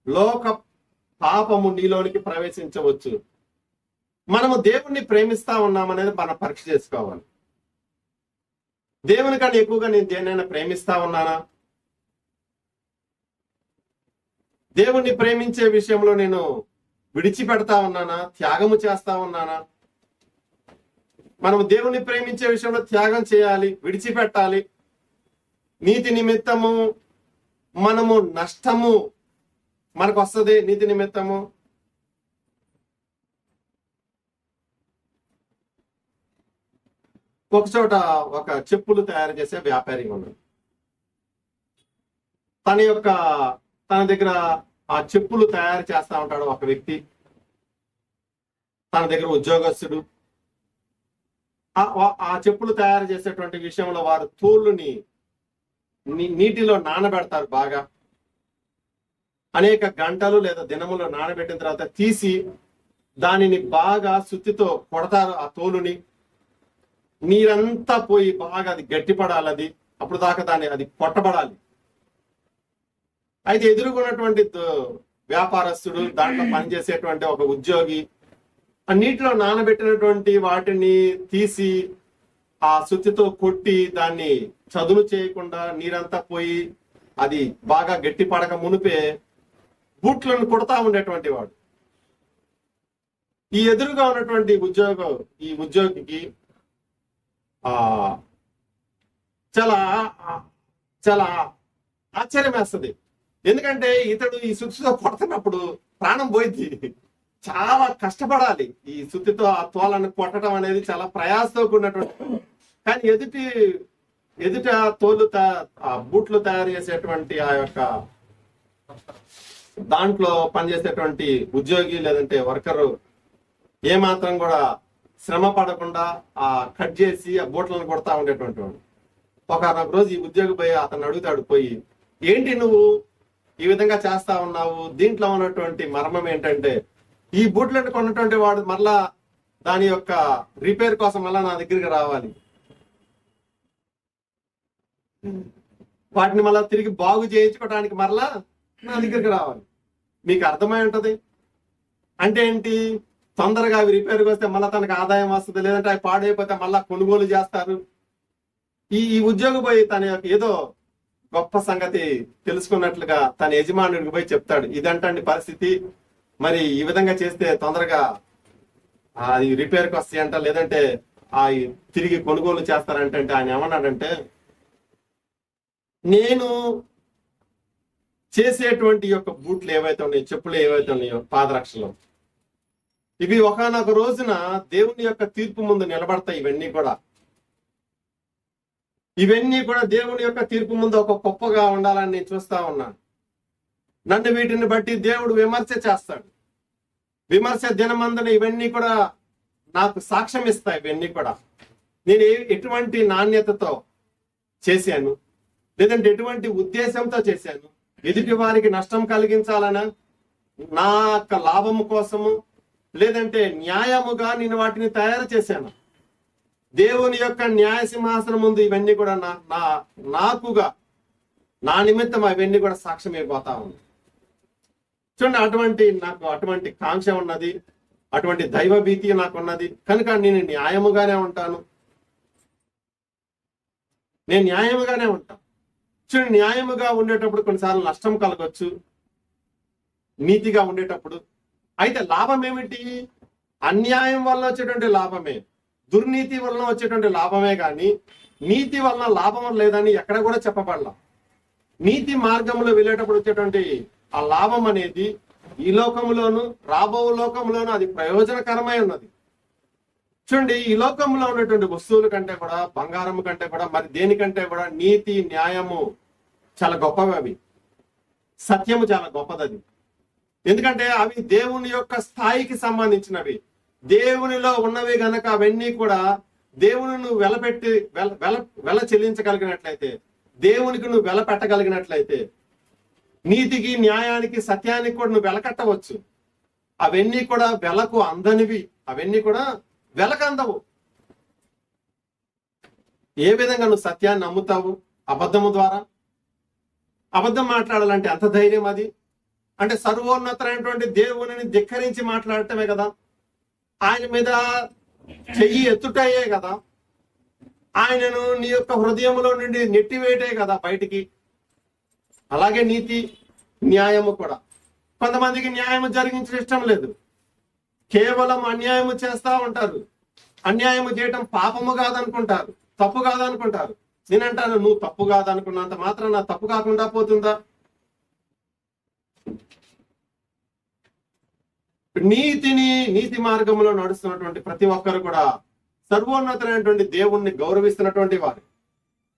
[SPEAKER 1] లోక పాపము నీలోనికి ప్రవేశించవచ్చు. మనము దేవుణ్ణి ప్రేమిస్తా ఉన్నామనేది మనం పరీక్ష చేసుకోవాలి. దేవుని కన్నా ఎక్కువగా నేను దేన్నైనా ప్రేమిస్తా ఉన్నానా? దేవుణ్ణి ప్రేమించే విషయంలో నేను విడిచిపెడతా ఉన్నానా? త్యాగము చేస్తా ఉన్నానా? మనము దేవుణ్ణి ప్రేమించే విషయంలో త్యాగం చేయాలి, విడిచిపెట్టాలి. నీతి నిమిత్తము మనము నష్టము మనకు వస్తుంది. నీతి నిమిత్తము ఒక చోట ఒక చెప్పులు తయారు చేసే వ్యాపారి ఉన్నాడు. తన దగ్గర ఆ చెప్పులు తయారు చేస్తా ఉంటాడు ఒక వ్యక్తి. తన దగ్గర ఉద్యోగస్తుడు. ఆ చెప్పులు తయారు చేసేటువంటి విషయంలో వారు తోలుని నీటిలో నానబెడతారు. బాగా అనేక గంటలు లేదా దినములు నానబెట్టిన తర్వాత తీసి దానిని బాగా సుత్తితో కొడతారు. ఆ తోలుని నీరంతా పోయి బాగా అది గట్టిపడాలి. అది అప్పుడు దాకా అది కొట్టబడాలి. అయితే ఎదుర్కొన్నటువంటి వ్యాపారస్తుడు, దాంట్లో పనిచేసేటువంటి ఒక ఉద్యోగి ఆ నీటిలో నానబెట్టినటువంటి వాటిని తీసి ఆ సుత్తితో కొట్టి దాన్ని చదును చేయకుండా నీరంతా పోయి అది బాగా గట్టి పడక మునిపే బూట్లను కొడతా ఉండేటువంటి వాడు. ఈ ఎదురుగా ఉన్నటువంటి ఉద్యోగికి చాలా చాలా ఆశ్చర్యం వేస్తుంది. ఎందుకంటే ఇతడు ఈ సుత్తితో కొడుతున్నప్పుడు ప్రాణం పోయింది. చాలా కష్టపడాలి. ఈ సుత్తితో ఆ తోలను కొట్టడం అనేది చాలా ప్రయాసతో కూడినటువంటి. కానీ ఎదుట తోలు ఆ బూట్లు తయారు చేసేటువంటి ఆ యొక్క దాంట్లో పనిచేసేటువంటి ఉద్యోగి లేదంటే వర్కరు ఏమాత్రం కూడా శ్రమ పడకుండా ఆ కట్ చేసి ఆ బూట్లను కొడతా ఉండేటువంటి వాడు. ఒక రోజు ఈ ఉద్యోగి పోయి అతను అడుగుతాడు, పోయి ఏంటి నువ్వు ఈ విధంగా చేస్తా ఉన్నావు? దీంట్లో ఉన్నటువంటి మర్మం ఏంటంటే ఈ బూట్లను కొన్నటువంటి వాడు మళ్ళా దాని యొక్క రిపేర్ కోసం మళ్ళా నా దగ్గరికి రావాలి, వాటిని మళ్ళా తిరిగి బాగు చేయించుకోవడానికి మరలా నా దగ్గరికి రావాలి. మీకు అర్థమై ఉంటది అంటే ఏంటి? తొందరగా అవి రిపేర్కి వస్తే మళ్ళీ తనకు ఆదాయం వస్తుంది, లేదంటే అవి పాడైపోతే మళ్ళీ కొనుగోలు చేస్తారు. ఈ ఉద్యోగి పోయి తన యొక్క ఏదో గొప్ప సంగతి తెలుసుకున్నట్లుగా తన యజమానుడికి పోయి చెప్తాడు, ఇదంటండి పరిస్థితి, మరి ఈ విధంగా చేస్తే తొందరగా అది రిపేర్కి వస్తాయంట, లేదంటే ఆ తిరిగి కొనుగోలు చేస్తారంటే ఆయన ఏమన్నాడంటే, నేను చేసేటువంటి యొక్క బూట్లు ఏవైతే ఉన్నాయో, చెప్పులు ఏవైతే ఉన్నాయో, పాదరక్షలు, ఇవి ఒకానొక రోజున దేవుని యొక్క తీర్పు ముందు నిలబడతాయి. ఇవన్నీ కూడా దేవుని యొక్క తీర్పు ముందు ఒక గొప్పగా ఉండాలని నేను చూస్తా ఉన్నాను. నన్ను వీటిని బట్టి దేవుడు విమర్శ చేస్తాడు. విమర్శ దినమందున ఇవన్నీ కూడా నాకు సాక్ష్యం ఇస్తాయి. ఇవన్నీ కూడా నేను ఎటువంటి నాణ్యతతో చేశాను, లేదంటే ఎటువంటి ఉద్దేశంతో చేశాను, ఎదుటి వారికి నష్టం కలిగించాలనా, నా యొక్క లాభము కోసము, లేదంటే న్యాయముగా నేను వాటిని తయారు చేశాను. దేవుని యొక్క న్యాయ సింహాసనం ముందు ఇవన్నీ కూడా నాకుగా నా నిమిత్తం అవన్నీ కూడా సాక్ష్యం అయిపోతా ఉంది. చూడండి, నాకు అటువంటి కాంక్ష ఉన్నది, అటువంటి దైవ భీతి నాకు ఉన్నది కనుక నేను న్యాయముగానే ఉంటాను. చూడండి, న్యాయముగా ఉండేటప్పుడు కొన్నిసార్లు నష్టం కలగొచ్చు, నీతిగా ఉండేటప్పుడు. అయితే లాభం ఏమిటి? అన్యాయం వల్ల వచ్చేటువంటి లాభమే, దుర్నీతి వలన వచ్చేటువంటి లాభమే, కానీ నీతి వలన లాభం లేదని ఎక్కడ కూడా చెప్పబడలా. నీతి మార్గంలో వెళ్ళేటప్పుడు వచ్చేటువంటి ఆ లాభం అనేది ఈ లోకంలోను రాబో లోకంలోను అది ప్రయోజనకరమై ఉన్నది. చూడండి, ఈ లోకంలో ఉన్నటువంటి వస్తువుల కంటే కూడా, బంగారం కంటే కూడా, మరి దేనికంటే కూడా నీతి న్యాయము చాలా గొప్పవి. అవి సత్యము చాలా గొప్పది. ఎందుకంటే అవి దేవుని యొక్క స్థాయికి సంబంధించినవి, దేవునిలో ఉన్నవి గనక అవన్నీ కూడా దేవుని నువ్వు వెల చెల్లించగలిగినట్లయితే, దేవునికి నువ్వు వెల పెట్టగలిగినట్లయితే, నీతికి న్యాయానికి సత్యానికి కూడా నువ్వు వెలకట్టవచ్చు. అవన్నీ కూడా వెలకు అందనివి, అవన్నీ కూడా వెలకు అందవు. ఏ విధంగా నువ్వు సత్యాన్ని నమ్ముతావు? అబద్ధము ద్వారా. అబద్ధం మాట్లాడాలంటే ఎంత ధైర్యం అది? అంటే సర్వోన్నతమైనటువంటి దేవుని ధిక్కరించి మాట్లాడటమే కదా, ఆయన మీద చెయ్యి ఎత్తుటయే కదా, ఆయనను నీ యొక్క హృదయంలో నుండి నెట్టివేయటే కదా బయటికి. అలాగే నీతి న్యాయము కూడా. కొంతమందికి న్యాయము జరిగించడం ఇష్టం లేదు, కేవలం అన్యాయము చేస్తా ఉంటారు. అన్యాయము చేయటం పాపము కాదనుకుంటారు, తప్పు కాదనుకుంటారు. నేనంటాను, నువ్వు తప్పు కాదనుకున్నంత మాత్రం నా తప్పు కాకుండా పోతుందా? నీతి మార్గంలో నడుస్తున్నటువంటి ప్రతి ఒక్కరు కూడా సర్వోన్నతమైనటువంటి దేవుణ్ణి గౌరవిస్తున్నటువంటి వారు.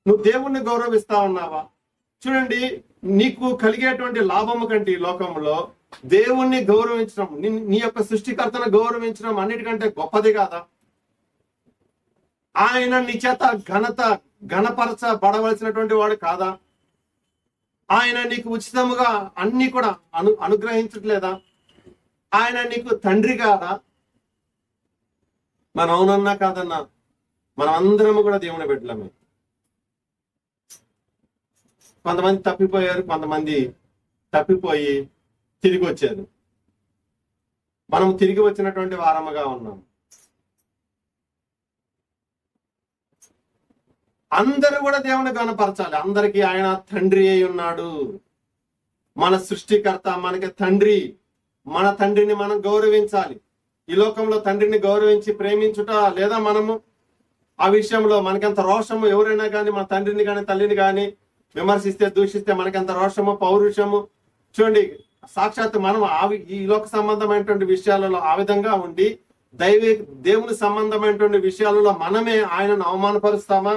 [SPEAKER 1] నువ్వు దేవుణ్ణి గౌరవిస్తా ఉన్నావా? చూడండి, నీకు కలిగేటువంటి లాభము కంటే ఈ లోకంలో దేవుణ్ణి గౌరవించడం, నీ యొక్క సృష్టికర్తను గౌరవించడం అన్నిటికంటే గొప్పది కాదా? ఆయన నీ చేత ఘనపరచబడవలసినటువంటి వాడు కాదా? ఆయన నీకు ఉచితముగా అన్ని కూడా అనుగ్రహించట్లేదా? ఆయన నీకు తండ్రి కాదా? మనం అవునన్నా కాదన్నా, మనం అందరము కూడా దేవుని బిడ్డలమే. కొంతమంది తప్పిపోయారు, కొంతమంది తప్పిపోయి తిరిగి వచ్చారు. మనం తిరిగి వచ్చినటువంటి వారముగా ఉన్నాం. అందరూ కూడా దేవుని గణపరచాలి. అందరికీ ఆయన తండ్రి అయి ఉన్నాడు. మన సృష్టికర్త మనకి తండ్రి. మన తండ్రిని మనం గౌరవించాలి. ఈ లోకంలో తండ్రిని గౌరవించి ప్రేమించుట లేదా మనము ఆ విషయంలో మనకెంత రోషము, ఎవరైనా కానీ మన తండ్రిని కానీ తల్లిని కానీ విమర్శిస్తే దూషిస్తే మనకెంత రోషము, పౌరుషము. చూడండి, సాక్షాత్ మనం ఈ లోక సంబంధమైనటువంటి విషయాలలో ఆ విధంగా ఉండి దేవుని సంబంధమైనటువంటి విషయాలలో మనమే ఆయనను అవమానపరుస్తామా?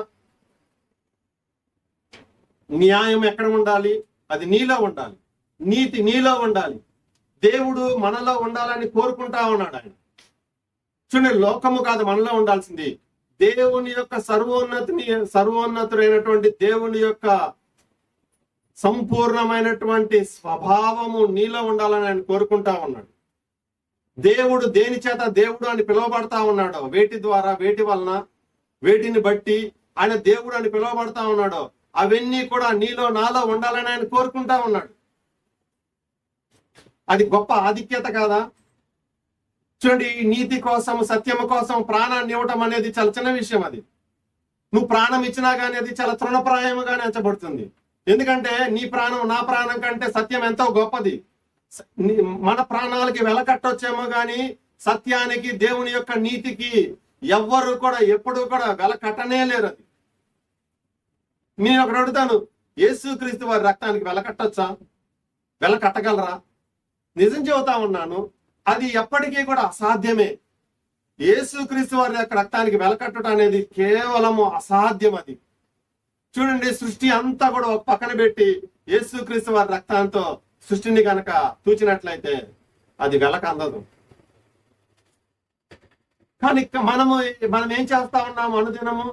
[SPEAKER 1] న్యాయం ఎక్కడ ఉండాలి? అది నీలో ఉండాలి. నీతి నీలో ఉండాలి. దేవుడు మనలో ఉండాలని కోరుకుంటా ఉన్నాడు ఆయన. చూడండి, లోకము కాదు మనలో ఉండాల్సింది. దేవుని యొక్క సర్వోన్నతుడైనటువంటి దేవుని యొక్క సంపూర్ణమైనటువంటి స్వభావము నీలో ఉండాలని ఆయన కోరుకుంటా ఉన్నాడు. దేవుడు దేని చేత దేవుడు అని పిలువబడతా ఉన్నాడో, వేటి ద్వారా, వేటి వలన, వేటిని బట్టి ఆయన దేవుడు అని పిలువబడతా ఉన్నాడో అవన్నీ కూడా నీలో నాలో ఉండాలని ఆయన కోరుకుంటా ఉన్నాడు. అది గొప్ప ఆధిక్యత కాదా? చూడండి, ఈ నీతి కోసం, సత్యము కోసం ప్రాణాన్ని ఇవ్వటం అనేది చాలా చిన్న విషయం. అది నువ్వు ప్రాణం ఇచ్చినా కానీ అది చాలా తృణప్రాయముగానే ఎంచబడుతుంది. ఎందుకంటే నీ ప్రాణం నా ప్రాణం కంటే సత్యం ఎంతో గొప్పది. మన ప్రాణాలకి వెలకట్టొచ్చేమో కానీ సత్యానికి, దేవుని యొక్క నీతికి ఎవ్వరు కూడా ఎప్పుడు కూడా వెల కట్టనే లేరు. అది నేను ఒకటి అడుగుతాను, యేసుక్రీస్తు వారి రక్తానికి వెల కట్టొచ్చా? వెల కట్టగలరా? నిజం చెబుతా ఉన్నాను, అది ఎప్పటికీ కూడా అసాధ్యమే. యేసుక్రీస్తు వారి యొక్క రక్తానికి వెలకట్టడం అనేది కేవలము అసాధ్యం. అది చూడండి, సృష్టి అంతా కూడా ఒక పక్కన పెట్టి యేసుక్రీస్తు వారి రక్తంతో సృష్టిని కనుక తూచినట్లయితే అది వెలక అందదు. కానీ మనం ఏం చేస్తా ఉన్నాము? అనుదినము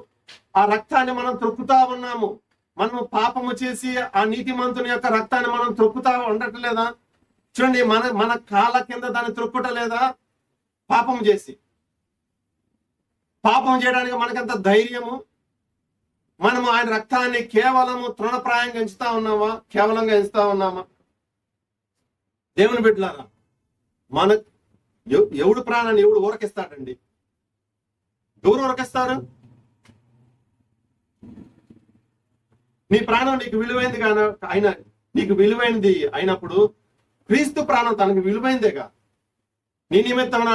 [SPEAKER 1] ఆ రక్తాన్ని మనం త్రొక్కుతా ఉన్నాము. మనము పాపము చేసి ఆ నీతిమంతుని యొక్క రక్తాన్ని మనం త్రొక్కుతా ఉండట్లేదా? చూడండి, మన కాళ్ళ కింద దాన్ని త్రొక్కుటలేదా? పాపం చేసి, పాపం చేయడానికి మనకంత ధైర్యము. మనము ఆయన రక్తాన్ని కేవలము తృణప్రాయంగా ఎంచుతా ఉన్నామా? కేవలంగా ఎంచుతా ఉన్నామా? దేవుని బిడ్డలారా, మన ఎవడు ప్రాణాన్ని ఎవడు ఊరకిస్తాడండి? ఎవరు ఊరకిస్తారు? నీ ప్రాణం నీకు విలువైంది కానీ ఆయన నీకు విలువైనది అయినప్పుడు క్రీస్తు ప్రాణం తనకు విలువైందేగా. నీ నిమిత్తం నా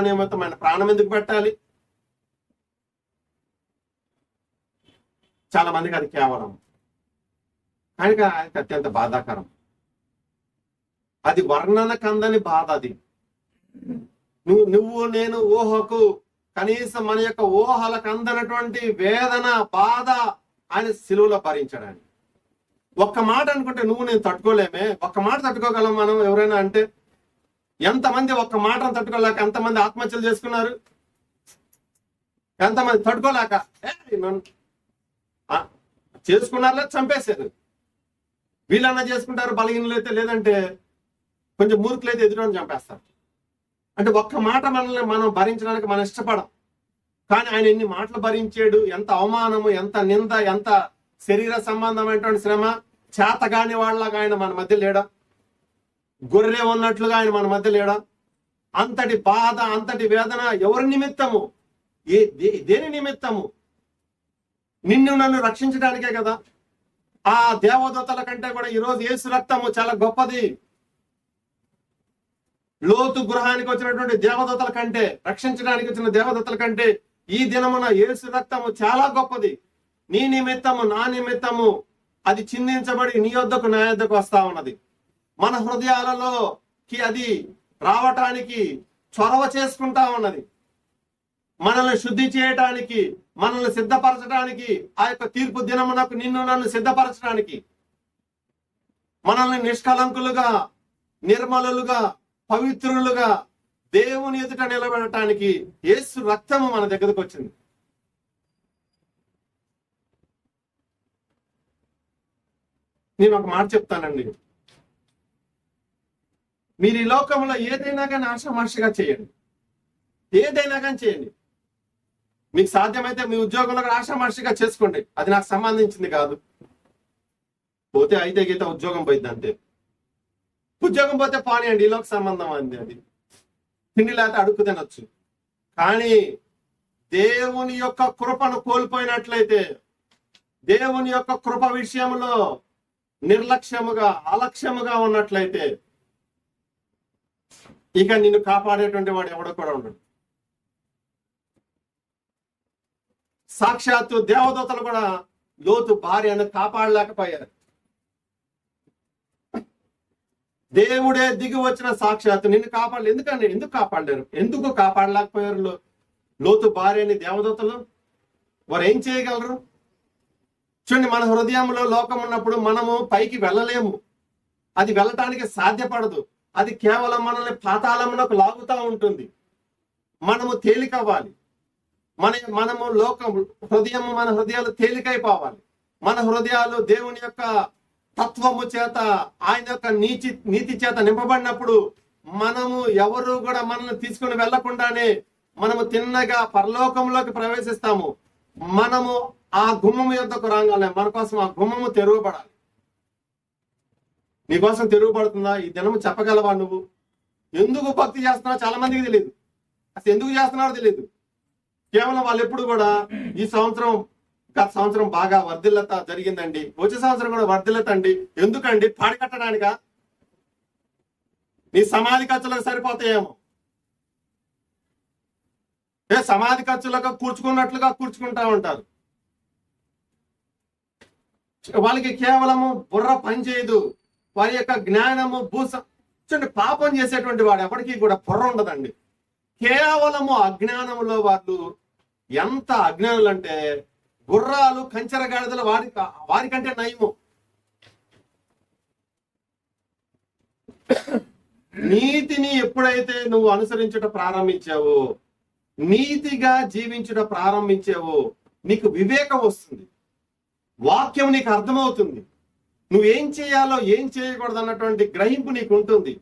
[SPEAKER 1] నిమిత్తం ఆయన ప్రాణం ఎందుకు పెట్టాలి? చాలా మందికి అది కేవలం, కానీ ఆయనకి అత్యంత బాధాకరం. అది వర్ణన కందని బాధ. అది నువ్వు నేను ఊహకు కనీసం మన యొక్క ఊహలకు అందనటువంటి వేదన, బాధ ఆయన సిలువలో భరించడానికి. ఒక్క మాట అనుకుంటే నువ్వు నేను తట్టుకోలేమే. ఒక్క మాట తట్టుకోగలం మనం ఎవరైనా అంటే? ఎంతమంది ఒక్క మాటను తట్టుకోలేక ఎంతమంది ఆత్మహత్యలు చేసుకున్నారు? ఎంతమంది తట్టుకోలేక చేసుకున్నారులే, చంపేశారు. వీళ్ళన్నా చేసుకుంటారు బలహీనలు అయితే, లేదంటే కొంచెం మూర్ఖులైతే ఎదురుని చంపేస్తారు. అంటే ఒక్క మాట మనల్ని మనం భరించడానికి మనం ఇష్టపడం. కానీ ఆయన ఎన్ని మాటలు భరించాడు! ఎంత అవమానము, ఎంత నింద, ఎంత శరీర సంబంధమైనటువంటి శ్రమ. చేతగాని వాళ్ళగా ఆయన మన మధ్య లేడా? గొర్రె ఉన్నట్లుగా ఆయన మన మధ్య లేడా? అంతటి బాధ, అంతటి వేదన ఎవరి నిమిత్తము? దేని నిమిత్తము? నిన్ను నన్ను రక్షించడానికే కదా. ఆ దేవదూతల కంటే కూడా ఈరోజు యేసు రక్తము చాలా గొప్పది. లోతు గృహానికి వచ్చినటువంటి దేవదూతల కంటే, రక్షించడానికి వచ్చిన దేవదూతల కంటే ఈ దినమున యేసు రక్తము చాలా గొప్పది. నీ నిమిత్తము, నా నిమిత్తము అది చిందించబడి నీ యొద్దకు, నా యొద్దకు వస్తా ఉన్నది. మన హృదయాలలోకి అది రావటానికి చొరవ చేసుకుంటా ఉన్నది. మనల్ని శుద్ధి చేయటానికి, మనల్ని సిద్ధపరచడానికి, ఆ యొక్క తీర్పు దినమునకు నిన్ను నన్ను సిద్ధపరచడానికి, మనల్ని నిష్కలంకులుగా, నిర్మలులుగా, పవిత్రులుగా దేవుని ఎదుట నిలబెట్టడానికి యేసు రక్తము మన దగ్గరకు వచ్చింది. నేను ఒక మాట చెప్తానండి, మీరు ఈ లోకంలో ఏదైనా కానీ ఆషామాషిగా చేయండి. ఏదైనా కానీ చేయండి. మీకు సాధ్యమైతే మీ ఉద్యోగంలో ఆషామాషిగా చేసుకోండి. అది నాకు సంబంధించింది కాదు. పోతే అయితే గీత ఉద్యోగం పోయింది అంతే. ఉద్యోగం పోతే పానీయండి, ఈలోకి సంబంధం అంది. అది తిండి లేకపోతే అడుగు తినొచ్చు. కానీ దేవుని యొక్క కృపను కోల్పోయినట్లయితే, దేవుని యొక్క కృప విషయంలో నిర్లక్ష్యముగా, అలక్ష్యముగా ఉన్నట్లయితే ఇక నిన్ను కాపాడేటువంటి వాడు ఎవడో కూడా ఉండడు. సాక్షాత్తు దేవదూతలు కూడా లోతు భార్యను కాపాడలేకపోయారు. దేవుడే దిగి వచ్చిన సాక్షాత్తు నిన్ను కాపాడలేదు. ఎందుకు కాపాడలేరు? ఎందుకు కాపాడలేకపోయారు లోతు భార్యని దేవదూతలు? వారు ఏం చేయగలరు? చూడండి, మన హృదయంలో లోకం ఉన్నప్పుడు మనము పైకి వెళ్ళలేము. అది వెళ్ళటానికి సాధ్యపడదు. అది కేవలం మనల్ని పాతాళమునకు లాగుతూ ఉంటుంది. మనము తేలికవ్వాలి. మనము లోకం హృదయము, మన హృదయాలు తేలికైపోవాలి. మన హృదయాలు దేవుని యొక్క తత్వము చేత, ఆయన యొక్క నీతి చేత నింపబడినప్పుడు మనము ఎవరు కూడా మనల్ని తీసుకుని వెళ్లకుండానే మనము తిన్నగా పరలోకంలోకి ప్రవేశిస్తాము. మనము ఆ గుమ్మము యొద్దకు రాగానే మన కోసం ఆ గుమ్మము తెరవబడాలి. నీకోసం తెరవబడుతుందా? ఈ దినము చెప్పగలవా? నువ్వు ఎందుకు భక్తి చేస్తున్నారో చాలా మందికి తెలియదు. అసలు ఎందుకు చేస్తున్నారో తెలియదు. కేవలం వాళ్ళు ఎప్పుడు కూడా ఈ సంవత్సరం గత సంవత్సరం బాగా వర్ధిల్లత జరిగిందండి, వచ్చే సంవత్సరం కూడా వర్ధిల్లత అండి. ఎందుకండి? పాడి కట్టడానికా? నీ సమాధి ఖర్చులకు సరిపోతాయేమో. సమాధి ఖర్చులకు కూర్చుకున్నట్లుగా కూర్చుకుంటా ఉంటారు. వాళ్ళకి కేవలము బుర్ర పనిచేయదు. వారి యొక్క జ్ఞానము చూడండి, పాపం చేసేటువంటి వాడు ఎవరికి కూడా బుర్ర ఉండదండి. కేవలము అజ్ఞానంలో వాళ్ళు ఎంత అజ్ఞానులు అంటే గుర్రాలు కంచెర గాడిదలు వారికంటే నయము. నీతిని ఎప్పుడైతే నువ్వు అనుసరించుట ప్రారంభించావో, నీతిగా జీవించుట ప్రారంభించావో, నీకు వివేకం వస్తుంది, వాక్యం నీకు అర్థమవుతుంది, నువ్వేం చేయాలో ఏం చేయకూడదు అన్నటువంటి గ్రహింపు నీకు ఉంటుంది.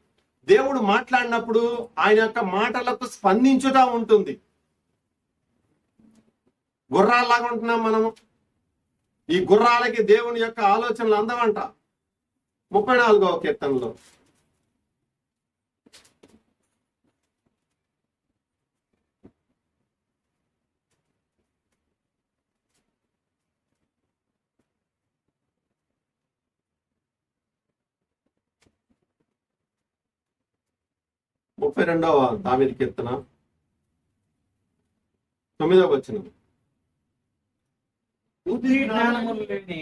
[SPEAKER 1] దేవుడు మాట్లాడినప్పుడు ఆయన యొక్క మాటలకు స్పందించుట ఉంటుంది. గుర్రాల్లాగా ఉంటున్నాం మనము. ఈ గుర్రాలకి దేవుని యొక్క ఆలోచనలు అందవంట. 34వ కీర్తనలో దావీదు కీర్తన 9వ వచనం.
[SPEAKER 4] బుద్ధి జ్ఞానములు లేని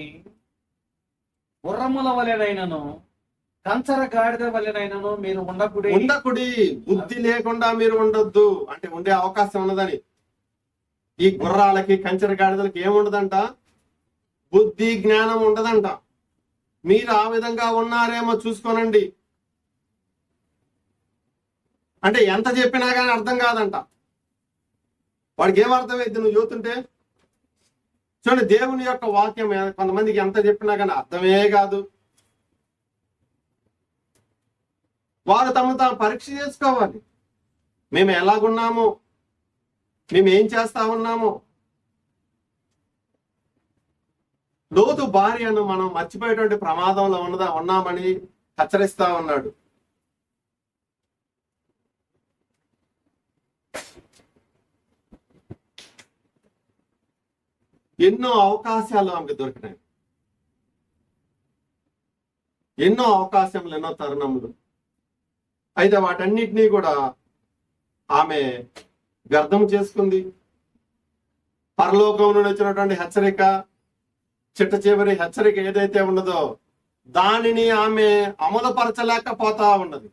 [SPEAKER 4] గుర్రముల వలెనైనను కంచర గాడిద వలెనైనను మీరు ఉండకుడి.
[SPEAKER 1] బుద్ధి లేకుండా మీరు ఉండొద్దు అంటే ఉండే అవకాశం ఉన్నదని. ఈ గుర్రాలకి కంచర గాడిదలకి ఏముండదంట? బుద్ధి జ్ఞానం ఉండదంట. మీరు ఆ విధంగా ఉన్నారేమో చూసుకోనండి. అంటే ఎంత చెప్పినా కానీ అర్థం కాదంట. వాడికి ఏమర్థమైంది నువ్వు చూస్తుంటే? చూడండి, దేవుని యొక్క వాక్యం కొంతమందికి ఎంత చెప్పినా కానీ అర్థమే కాదు. వారు తమను తాము పరీక్ష చేసుకోవాలి. మేము ఎలాగున్నాము, మేము ఏం చేస్తా ఉన్నాము. లోతు భార్యను మనం మర్చిపోయేటువంటి ప్రమాదంలో ఉన్నామని హెచ్చరిస్తా ఉన్నాడు. ఎన్నో అవకాశాలు ఆమెకు దొరికినాయి. ఎన్నో అవకాశములు, ఎన్నో తరుణములు. అయితే వాటన్నిటినీ కూడా ఆమె వ్యర్థం చేసుకుంది. పరలోకం నుండి వచ్చినటువంటి హెచ్చరిక, చిట్ట చివరి హెచ్చరిక ఏదైతే ఉన్నదో దానిని ఆమె అమలుపరచలేకపోతా ఉన్నది.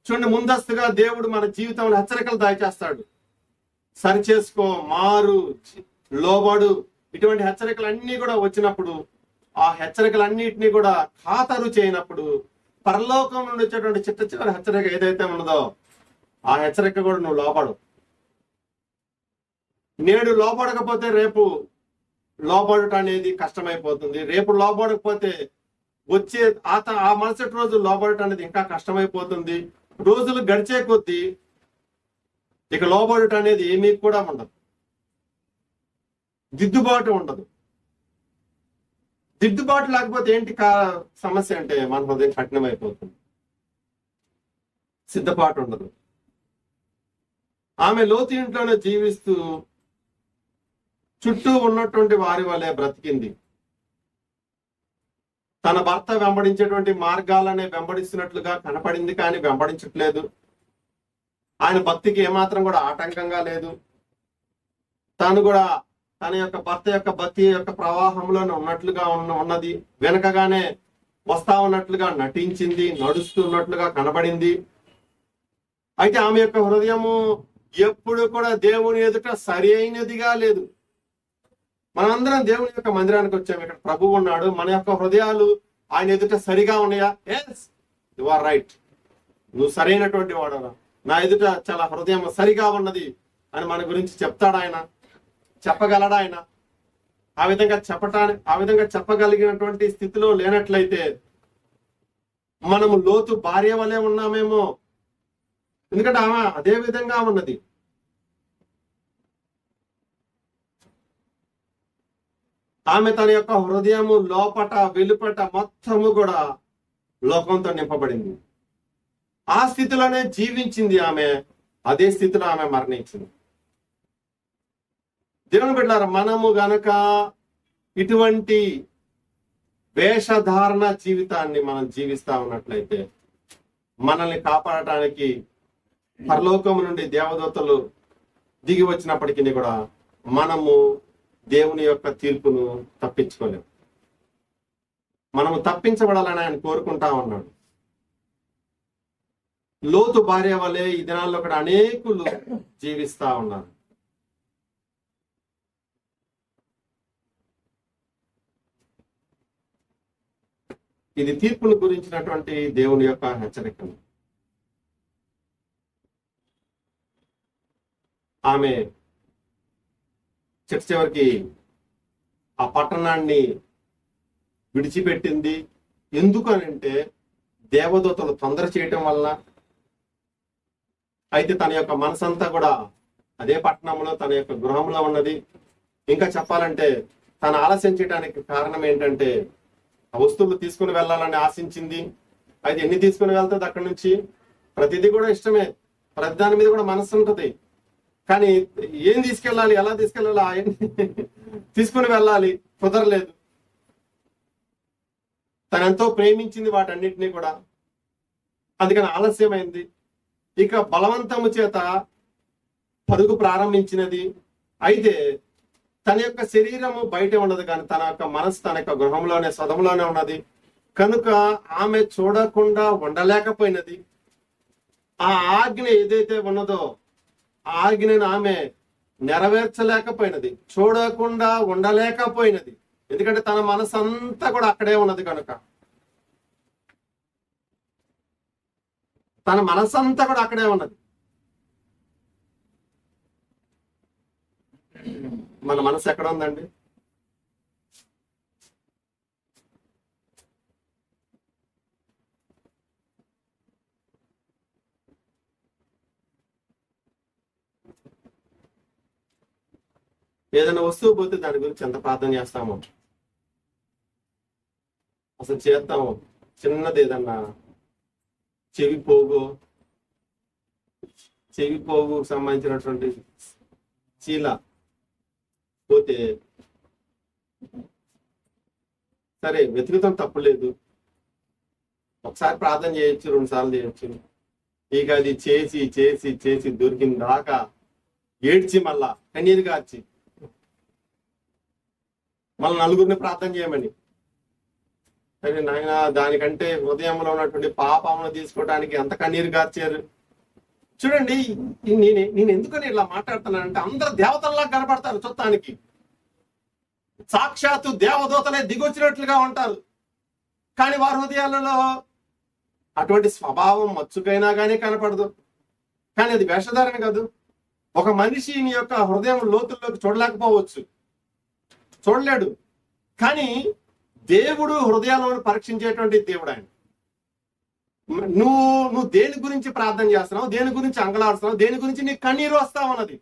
[SPEAKER 1] చూడండి, ముందస్తుగా దేవుడు మన జీవితంలో హెచ్చరికలు దయచేస్తాడు. సరిచేసుకో, మారు, లోబడు, ఇటువంటి హెచ్చరికలన్నీ కూడా వచ్చినప్పుడు ఆ హెచ్చరికలన్నిటినీ కూడా ఖాతరు చేయనప్పుడు పరలోకం నుండి వచ్చేటువంటి చిట్ట చివరి హెచ్చరిక ఏదైతే ఉన్నదో ఆ హెచ్చరిక కూడా నువ్వు లోపడు. నేడు లోపడకపోతే రేపు లోపడటం అనేది కష్టమైపోతుంది. రేపు లోపడకపోతే వచ్చే ఆ మరుసటి రోజు లోపడటం అనేది ఇంకా కష్టమైపోతుంది. రోజులు గడిచే కొద్దీ ఇక లోబడటం అనేది ఏమీ కూడా ఉండదు, దిద్దుబాటు ఉండదు. దిద్దుబాటు లేకపోతే ఏంటి సమస్య అంటే మన హృదయం కఠినమైపోతుంది, సిద్ధపాటు ఉండదు. ఆమె లోతు ఇంట్లోనే జీవిస్తూ చుట్టూ ఉన్నటువంటి వారి వలె బ్రతికింది. తన భర్త వెంబడించేటువంటి మార్గాలనే వెంబడిస్తున్నట్లుగా కనపడింది, కానీ వెంబడించట్లేదు. ఆయన భక్తికి ఏమాత్రం కూడా ఆటంకంగా లేదు. తాను కూడా తన యొక్క భర్త యొక్క భక్తి యొక్క ప్రవాహంలోనే ఉన్నట్లుగా ఉన్నది. వెనకగానే వస్తా ఉన్నట్లుగా నటించింది, నడుస్తున్నట్లుగా కనబడింది. అయితే ఆమె యొక్క హృదయము ఎప్పుడు కూడా దేవుని ఎదుట సరి అయినదిగా లేదు. మనందరం దేవుని యొక్క మందిరానికి వచ్చాము, ఇక్కడ ప్రభువు ఉన్నాడు. మన యొక్క హృదయాలు ఆయన ఎదుట సరిగా ఉన్నాయా? ఎస్, యు ఆర్ రైట్, నువ్వు సరైనటువంటి వాడరా, నా ఎదుట చాలా హృదయం సరిగా ఉన్నది అని మన గురించి చెప్తాడు ఆయన, చెప్పగలడా ఆయన? ఆ విధంగా చెప్పగలిగినటువంటి స్థితిలో లేనట్లయితే మనము లోతు భార్య వలె ఉన్నామేమో. ఎందుకంటే ఆమె అదే విధంగా ఉన్నది. ఆమె తన యొక్క హృదయము లోపట వెలుపట మొత్తము కూడా లోకంతో నింపబడింది. ఆ స్థితిలోనే జీవించింది ఆమె, అదే స్థితిలో ఆమె మరణించింది. దేవుని బిడ్డలారా, మనము గనక ఇటువంటి వేషధారణ జీవితాన్ని మనం జీవిస్తా ఉన్నట్లయితే మనల్ని కాపాడటానికి పరలోకము నుండి దేవదూతలు దిగి వచ్చినప్పటికీ కూడా మనము దేవుని యొక్క తీర్పును తప్పించుకోలేము. మనము తప్పించబడాలని ఆయన కోరుకుంటా ఉన్నాడు. లోతు భార్య వలె ఈ దినాల్లో కూడా అనేకులు జీవిస్తా ఉన్నారు. ఇది తీర్పును గురించినటువంటి దేవుని యొక్క హెచ్చరికలు. ఆమె చివరికి ఆ పట్టణాన్ని విడిచిపెట్టింది. ఎందుకనంటే దేవదూతలు తొందర చేయటం వల్ల. అయితే తన యొక్క మనసంతా కూడా అదే పట్టణంలో, తన యొక్క గృహంలో ఉన్నది. ఇంకా చెప్పాలంటే తను ఆలస్యం చేయడానికి కారణం ఏంటంటే ఆ వస్తువులు తీసుకుని వెళ్ళాలని ఆశించింది. అయితే ఎన్ని తీసుకుని వెళ్తుంది అక్కడి నుంచి? ప్రతిదీ కూడా ఇష్టమే, ప్రతి దాని మీద కూడా మనసు ఉంటుంది. కానీ ఏం తీసుకెళ్ళాలి, ఎలా తీసుకెళ్ళాలి, ఆయన్ని తీసుకుని వెళ్ళాలి, కుదరలేదు. తనెంతో ప్రేమించింది వాటన్నిటినీ కూడా, అందుకని ఆలస్యమైంది. ఇక బలవంతము చేత పరుగు ప్రారంభించినది. అయితే తన యొక్క శరీరము బయట ఉన్నది, కానీ తన యొక్క మనసు తన యొక్క గృహంలోనే, సదంలోనే ఉన్నది. కనుక ఆమె చూడకుండా ఉండలేకపోయినది. ఆ ఆజ్ఞ ఏదైతే ఉన్నదో ఆ ఆజ్ఞను ఆమె నెరవేర్చలేకపోయినది, చూడకుండా ఉండలేకపోయినది. ఎందుకంటే తన మనసు అంతా కూడా అక్కడే ఉన్నది కనుక. తన మనసు అంతా కూడా అక్కడే ఉన్నది. మన మనసు ఎక్కడ ఉందండి? ఏదైనా వస్తువు పోతే దాని గురించి ఎంత ప్రార్థన చేస్తామో, అసలు చేస్తాము. చిన్నది ఏదన్నా చెవి పోగు సంబంధించినటువంటి చీల పోతే సరే వెతుకుతాం, తప్పులేదు. ఒకసారి ప్రార్థన చేయొచ్చు, 2 సార్లు చేయొచ్చు. ఇక అది చేసి చేసి చేసి దొరికిన దాకా ఏడ్చి మళ్ళా కన్నీరు కార్చి మళ్ళీ నలుగురిని ప్రార్థన చేయమని. సరే నాయన, దానికంటే హృదయంలో ఉన్నటువంటి పాపమును తీసుకోవడానికి ఎంత కన్నీరు కార్చారు చూడండి. నేను ఎందుకని ఇలా మాట్లాడుతున్నానంటే అందరు దేవతల్లా కనపడతారు చూడటానికి. సాక్షాత్తు దేవదూతలే దిగొచ్చినట్లుగా ఉంటారు. కానీ వారి హృదయాలలో అటువంటి స్వభావం మచ్చుకైనా కానీ కనపడదు. కానీ అది వేషధారణ కాదు. ఒక మనిషిని యొక్క హృదయం లోతుల్లోకి చూడలేకపోవచ్చు, చూడలేడు. కానీ దేవుడు హృదయాలను పరీక్షించేటువంటి దేవుడు ఆయన. నువ్వు దేని గురించి ప్రార్థన చేస్తున్నావు, దేని గురించి అంగలాడుతున్నావు, దేని గురించి నీకు కన్నీరు వస్తా ఉన్నది,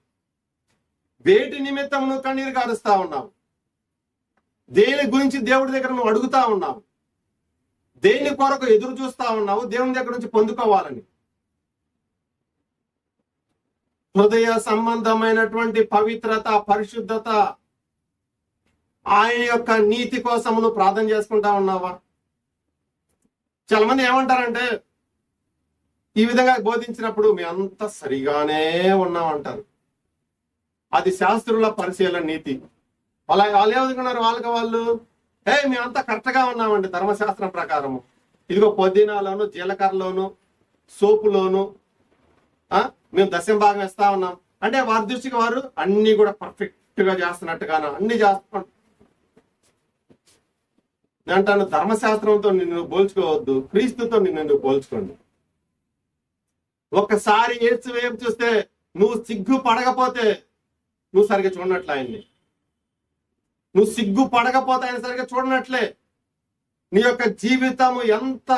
[SPEAKER 1] వేటి నిమిత్తం నువ్వు కన్నీరు కారుస్తా ఉన్నావు, దేని గురించి దేవుడి దగ్గర నువ్వు అడుగుతా ఉన్నావు, దేని కొరకు ఎదురు చూస్తా ఉన్నావు దేవుని దగ్గర నుంచి పొందుకోవాలని. హృదయ సంబంధమైనటువంటి పవిత్రత, పరిశుద్ధత, ఆయన యొక్క నీతి కోసం నువ్వు ప్రార్థన చేసుకుంటా ఉన్నావా? చాలా మంది ఏమంటారంటే ఈ విధంగా బోధించినప్పుడు మేమంతా సరిగానే ఉన్నామంటారు. అది శాస్త్రుల పరిశీలన నీతి. వాళ్ళు ఏమనుకున్నారు, వాళ్ళు మేమంతా కరెక్ట్ గా ఉన్నామండి ధర్మశాస్త్రం ప్రకారము. ఇదిగో పుదీనాలోను, జీలకర్రలోను, సోపులోను మేము 10వ భాగం ఇస్తా ఉన్నాం అంటే వారి దృష్టికి వారు అన్ని కూడా పర్ఫెక్ట్ గా చేస్తున్నట్టుగాను అన్ని చేస్తున్నాం. నేను అంటాను, ధర్మశాస్త్రంతో నిన్ను పోల్చుకోవద్దు, క్రీస్తుతో నిన్ను పోల్చుకోండి. ఒక్కసారి యేసు వైపు చూస్తే నువ్వు సిగ్గు పడకపోతే నువ్వు సరిగ్గా చూడనట్లే ఆయన్ని. నువ్వు సిగ్గు పడకపోతే ఆయన సరిగ్గా చూడనట్లే. నీ యొక్క జీవితము ఎంత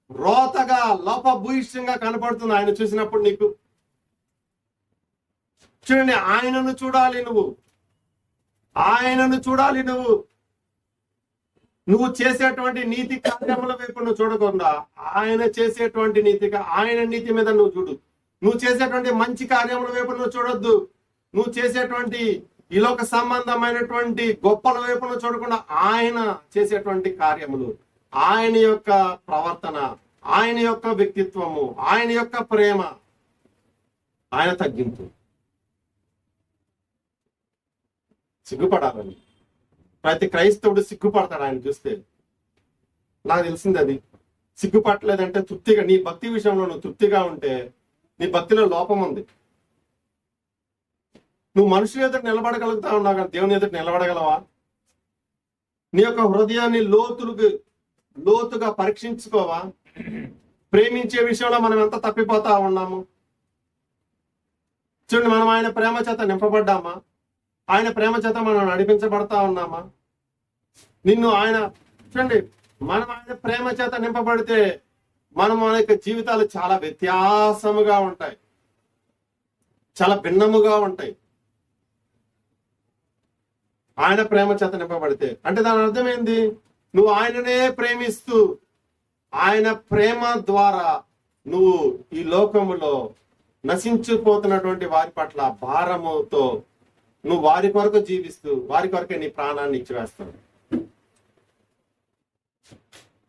[SPEAKER 1] రోతగా, లోపభూయిష్టంగా కనపడుతుంది ఆయన చూసినప్పుడు నీకు. చూడండి, ఆయనను చూడాలి నువ్వు, ఆయనను చూడాలి నువ్వు. నువ్వు చేసేటువంటి నీతి కార్యముల వైపు నువ్వు చూడకుండా ఆయన చేసేటువంటి ఆయన నీతి మీద నువ్వు చూడు. నువ్వు చేసేటువంటి మంచి కార్యముల వైపు నువ్వు చూడొద్దు. నువ్వు చేసేటువంటి ఈ లోక సంబంధమైనటువంటి గొప్పల వైపు నువ్వు చూడకుండా ఆయన చేసేటువంటి కార్యములు, ఆయన యొక్క ప్రవర్తన, ఆయన యొక్క వ్యక్తిత్వము, ఆయన యొక్క ప్రేమ, ఆయన తగ్గింపు. సిగ్గుపడాలని ప్రతి క్రైస్తవుడు సిగ్గుపడతాడు ఆయన చూస్తే. నాకు తెలిసింది అది. సిగ్గుపట్టలేదంటే తృప్తిగా, నీ భక్తి విషయంలో నువ్వు తృప్తిగా ఉంటే నీ భక్తిలో లోపం ఉంది. నువ్వు మనుషుల ఎదుట నిలబడగలుగుతా ఉన్నావు కానీ దేవుని ఎదుట నిలబడగలవా? నీ యొక్క హృదయాన్ని లోతుగా పరీక్షించుకోవా? ప్రేమించే విషయంలో మనం ఎంత తప్పిపోతా ఉన్నాము చూడండి. మనం ఆయన ప్రేమ చేత నింపబడ్డామా? ఆయన ప్రేమ చేత మనం నడిపించబడతా ఉన్నామా? నిన్ను ఆయన చూడండి, మనం ఆయన ప్రేమ చేత నింపబడితే మన యొక్క జీవితాలు చాలా వ్యత్యాసముగా ఉంటాయి, చాలా భిన్నముగా ఉంటాయి. ఆయన ప్రేమ చేత నింపబడితే అంటే దాని అర్థం ఏంది? నువ్వు ఆయననే ప్రేమిస్తూ ఆయన ప్రేమ ద్వారా నువ్వు ఈ లోకములో నశించిపోతున్నటువంటి వారి పట్ల భారముతో నువ్వు వారి కొరకు జీవిస్తూ వారి కొరకే నీ ప్రాణాన్ని ఇచ్చివేస్తావు.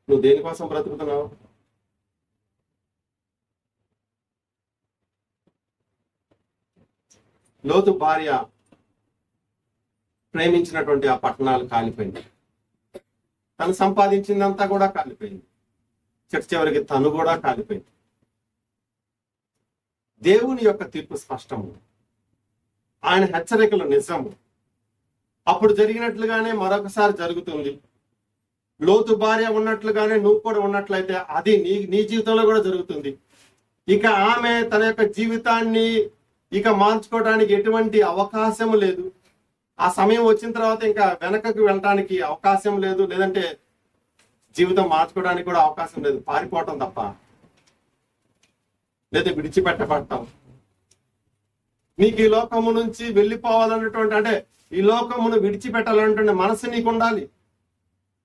[SPEAKER 1] నువ్వు దేనికోసం బ్రతుకుతున్నావు? లోతు భార్య ప్రేమించినటువంటి ఆ పట్టణాలు కాలిపోయింది. తను సంపాదించిందంతా కూడా కాలిపోయింది. చివరికి తను కూడా కాలిపోయింది. దేవుని యొక్క తీర్పు స్పష్టము, ఆయన హెచ్చరికలు నిజము. అప్పుడు జరిగినట్లుగానే మరొకసారి జరుగుతుంది. లోతు భార్య ఉన్నట్లుగానే నువ్వు కూడా ఉన్నట్లయితే అది నీ జీవితంలో కూడా జరుగుతుంది. ఇక ఆమె తన యొక్క జీవితాన్ని ఇక మార్చుకోవడానికి ఎటువంటి అవకాశం లేదు. ఆ సమయం వచ్చిన తర్వాత ఇంకా వెనకకు వెళ్ళటానికి అవకాశం లేదు, లేదంటే జీవితం మార్చుకోవడానికి కూడా అవకాశం లేదు. పారిపోవటం తప్ప, లేదా విడిచిపెట్టబడటం. నీకు ఈ లోకము నుంచి వెళ్ళిపోవాలన్నటువంటి, అంటే ఈ లోకమును విడిచిపెట్టాలన్నటువంటి మనసు నీకు ఉండాలి.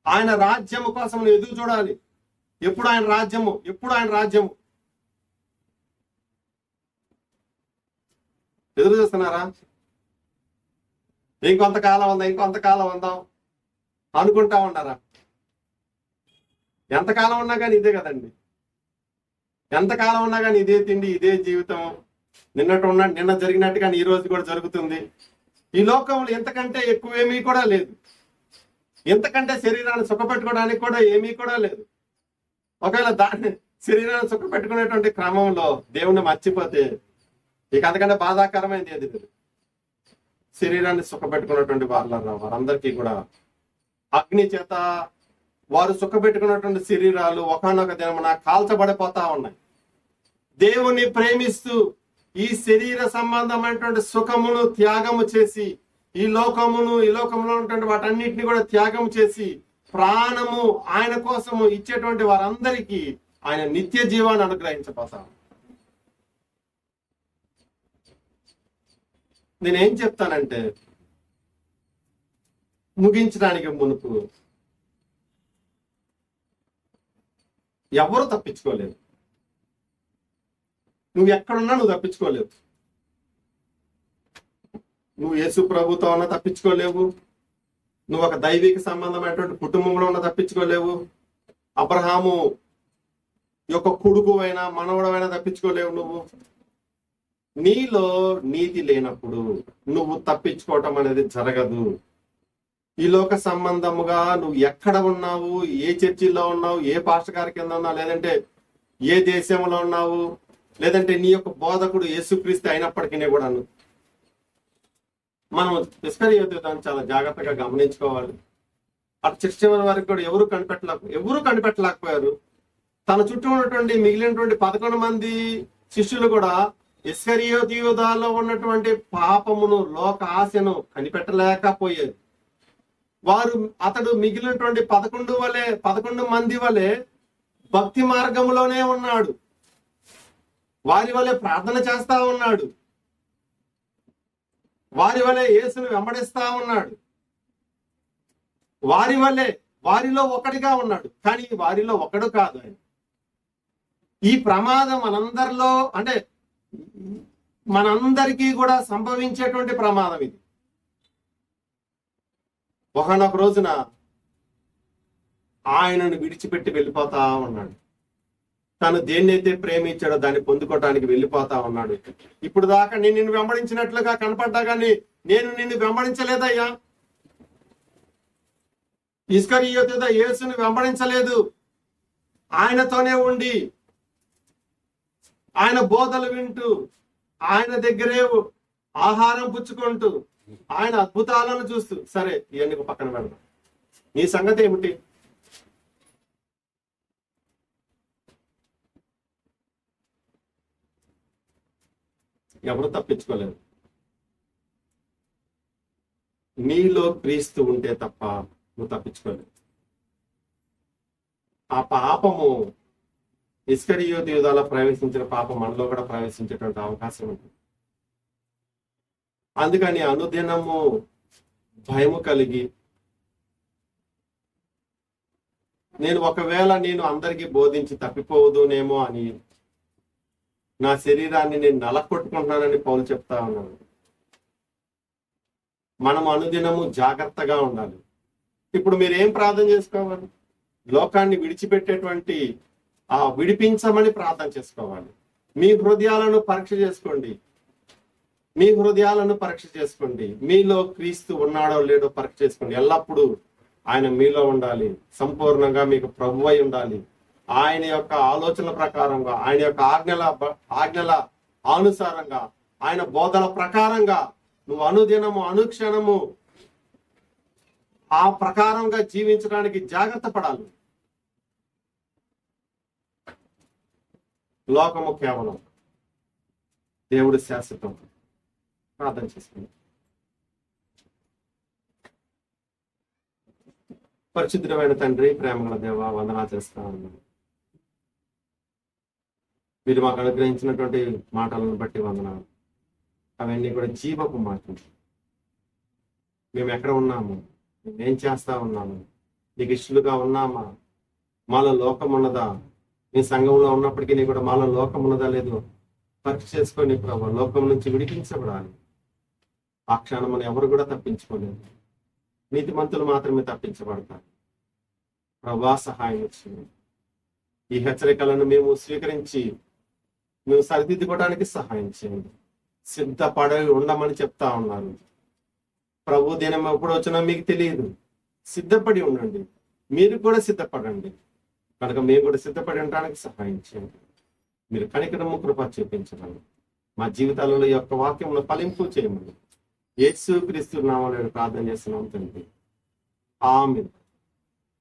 [SPEAKER 1] ఆయన రాజ్యము కోసం నువ్వు ఎదురు చూడాలి. ఎప్పుడు ఆయన రాజ్యము, ఎప్పుడు ఆయన రాజ్యము ఎదురు చూస్తున్నారా? ఇంకొంతకాలం ఉందాం అనుకుంటా ఉన్నారా? ఎంతకాలం ఉన్నా కానీ ఇదే కదండి. ఎంతకాలం ఉన్నా కానీ ఇదే తిండి, ఇదే జీవితం. నిన్న జరిగినట్టుగా ఈ రోజు కూడా జరుగుతుంది. ఈ లోకంలో ఎంతకంటే ఎక్కువ ఏమీ కూడా లేదు. ఎంతకంటే శరీరాన్ని సుఖపెట్టుకోవడానికి కూడా ఏమీ కూడా లేదు. ఒకవేళ దాన్ని శరీరాన్ని సుఖపెట్టుకునేటువంటి క్రమంలో దేవుణ్ణి మర్చిపోతే ఇక అంతకంటే బాధాకరమైనది ఏది లేదు. శరీరాన్ని సుఖపెట్టుకున్నటువంటి వారందరికీ కూడా అగ్ని చేత వారు సుఖపెట్టుకున్నటువంటి శరీరాలు ఒకానొక దినమున కాల్చబడిపోతా ఉన్నాయి. దేవుని ప్రేమిస్తూ ఈ శరీర సంబంధమైనటువంటి సుఖమును త్యాగము చేసి, ఈ లోకంలో ఉన్నటువంటి వాటన్నిటిని కూడా త్యాగం చేసి ప్రాణము ఆయన కోసము ఇచ్చేటువంటి వారందరికీ ఆయన నిత్య జీవాన్ని అనుగ్రహించబోతాం. నేనేం చెప్తానంటే, ముగించడానికి మునుపు ఎవరు తప్పించుకోలేరు. నువ్వు ఎక్కడున్నా నువ్వు తప్పించుకోలేవు. నువ్వు యేసు ప్రభుతో ఉన్న తప్పించుకోలేవు. నువ్వు ఒక దైవిక సంబంధమైనటువంటి కుటుంబంలో ఉన్న తప్పించుకోలేవు. అబ్రహాము యొక్క కొడుకు అయినా మనవడమైనా తప్పించుకోలేవు. నువ్వు నీలో నీతి లేనప్పుడు నువ్వు తప్పించుకోవటం అనేది జరగదు. ఈ లోక సంబంధముగా నువ్వు ఎక్కడ ఉన్నావు, ఏ చర్చిలో ఉన్నావు, ఏ పాస్టర్ గారి కింద ఉన్నావు, లేదంటే ఏ దేశంలో ఉన్నావు, లేదంటే నీ యొక్క బోధకుడు యేసుక్రీస్తు అయినప్పటికీ కూడాను మనం ఇస్కరియోతు చాలా జాగ్రత్తగా గమనించుకోవాలి. అటు చివరి వరకు కూడా ఎవరు కనిపెట్టలేకపోయారు. తన చుట్టూ ఉన్నటువంటి మిగిలినటువంటి 11 మంది శిష్యులు కూడా ఇస్కరియోతు ఉన్నటువంటి పాపమును, లోక ఆశను కనిపెట్టలేకపోయారు. అతడు మిగిలినటువంటి 11 మంది వలె భక్తి మార్గంలోనే ఉన్నాడు. వారి వలె ప్రార్థన చేస్తా ఉన్నాడు. వారి వలె యేసును వెంబడిస్తా ఉన్నాడు. వారి వలె వారిలో ఒకటిగా ఉన్నాడు, కానీ వారిలో ఒకడు కాదు ఆయన. ఈ ప్రమాదం మనందరిలో, అంటే మనందరికీ కూడా సంభవించేటువంటి ప్రమాదం ఇది. ఒకనొక రోజున ఆయనను విడిచిపెట్టి వెళ్ళిపోతా ఉన్నాడు. తను దేన్నైతే ప్రేమించాడో దాన్ని పొందుకోవటానికి వెళ్ళిపోతా ఉన్నాడు. ఇప్పుడు దాకా నేను నిన్ను వెంబడించినట్లుగా కనపడ్డా కానీ నేను నిన్ను వెంబడించలేదయ్యా. ఇస్కరియోతు యేసుని వెంబడించలేదు. ఆయనతోనే ఉండి ఆయన బోధలు వింటూ ఆయన దగ్గరే ఆహారం పుచ్చుకుంటూ ఆయన అద్భుతాలను చూస్తూ, సరే ఇవన్నీ పక్కన పెడదాం, నీ సంగతి ఏమిటి? ఎవరు తప్పించుకోలేదు. నీలో క్రీస్తు ఉంటే తప్ప నువ్వు తప్పించుకోలేదు. ఆ పాపము ఇస్కరియోతు యూదాలో ప్రవేశించిన పాపం మనలో కూడా ప్రవేశించేటువంటి అవకాశం ఉంటుంది. అందుకని అనుదినము భయము కలిగి, నేను అందరికీ బోధించి తప్పిపోదునేమో అని నా శరీరాన్ని నేను నలకొట్టుకుంటున్నానని పౌలు చెప్తా ఉన్నాను. మనం అనుదినము జాగ్రత్తగా ఉండాలి. ఇప్పుడు మీరు ఏం ప్రార్థన చేసుకోవాలి? లోకాన్ని విడిచిపెట్టేటువంటి విడిపించమని ప్రార్థన చేసుకోవాలి. మీ హృదయాలను పరీక్ష చేసుకోండి. మీలో క్రీస్తు ఉన్నాడో లేడో పరీక్ష చేసుకోండి. ఎల్లప్పుడూ ఆయన మీలో ఉండాలి. సంపూర్ణంగా మీకు ప్రభువై ఉండాలి. ఆయన యొక్క ఆలోచనల ప్రకారంగా, ఆయన యొక్క ఆజ్ఞల అనుసారంగా, ఆయన బోధల ప్రకారంగా నువ్వు అనుదినము అనుక్షణము ఆ ప్రకారంగా జీవించడానికి జాగ్రత్త పడాలి. లోకము కేవలం, దేవుడు శాశ్వతం. ప్రార్థన చేసుకుంది. పరిశుద్ధమైన తండ్రి, ప్రేమగల దేవ, వందనాలు చేస్తా ఉన్నాను. మీరు మాకు అనుగ్రహించినటువంటి మాటలను బట్టి వందనాలు. అవన్నీ కూడా జీవపు మాటలు. మేము ఎక్కడ ఉన్నాము, మేమేం చేస్తా ఉన్నాము, నీకు ఇష్టలుగా ఉన్నామా, మాలో లోకం ఉన్నదా? నీ సంఘంలో ఉన్నప్పటికీ కూడా మాలో లోకం ఉన్నదా లేదు పరీక్ష చేసుకొని ప్రభు లోకం నుంచి విడిపించబడాలి. ఆ క్షణం ఎవరు కూడా తప్పించుకోలేదు. నీతిమంతులు మాత్రమే తప్పించబడతారు. ప్రభా సహాయం వచ్చింది. ఈ హెచ్చరికలను మేము స్వీకరించి మేము సరిదిద్దుకోవడానికి సహాయం చేయండి. సిద్ధపడి ఉండమని చెప్తా ఉన్నారు. ప్రభు దినం ఎప్పుడు వచ్చినా మీకు తెలియదు. సిద్ధపడి ఉండండి. మీరు కూడా సిద్ధపడండి. కనుక మేము కూడా సిద్ధపడి ఉండడానికి సహాయం చేయండి. మీరు కనికరము కృప చూపించమని, మా జీవితాలలో ఈ యొక్క వాక్యంలో ఫలింపు చేయమని యేసు క్రీస్తు నామములో ప్రార్థన చేస్తున్నాం తండ్రి. ఆమేన్.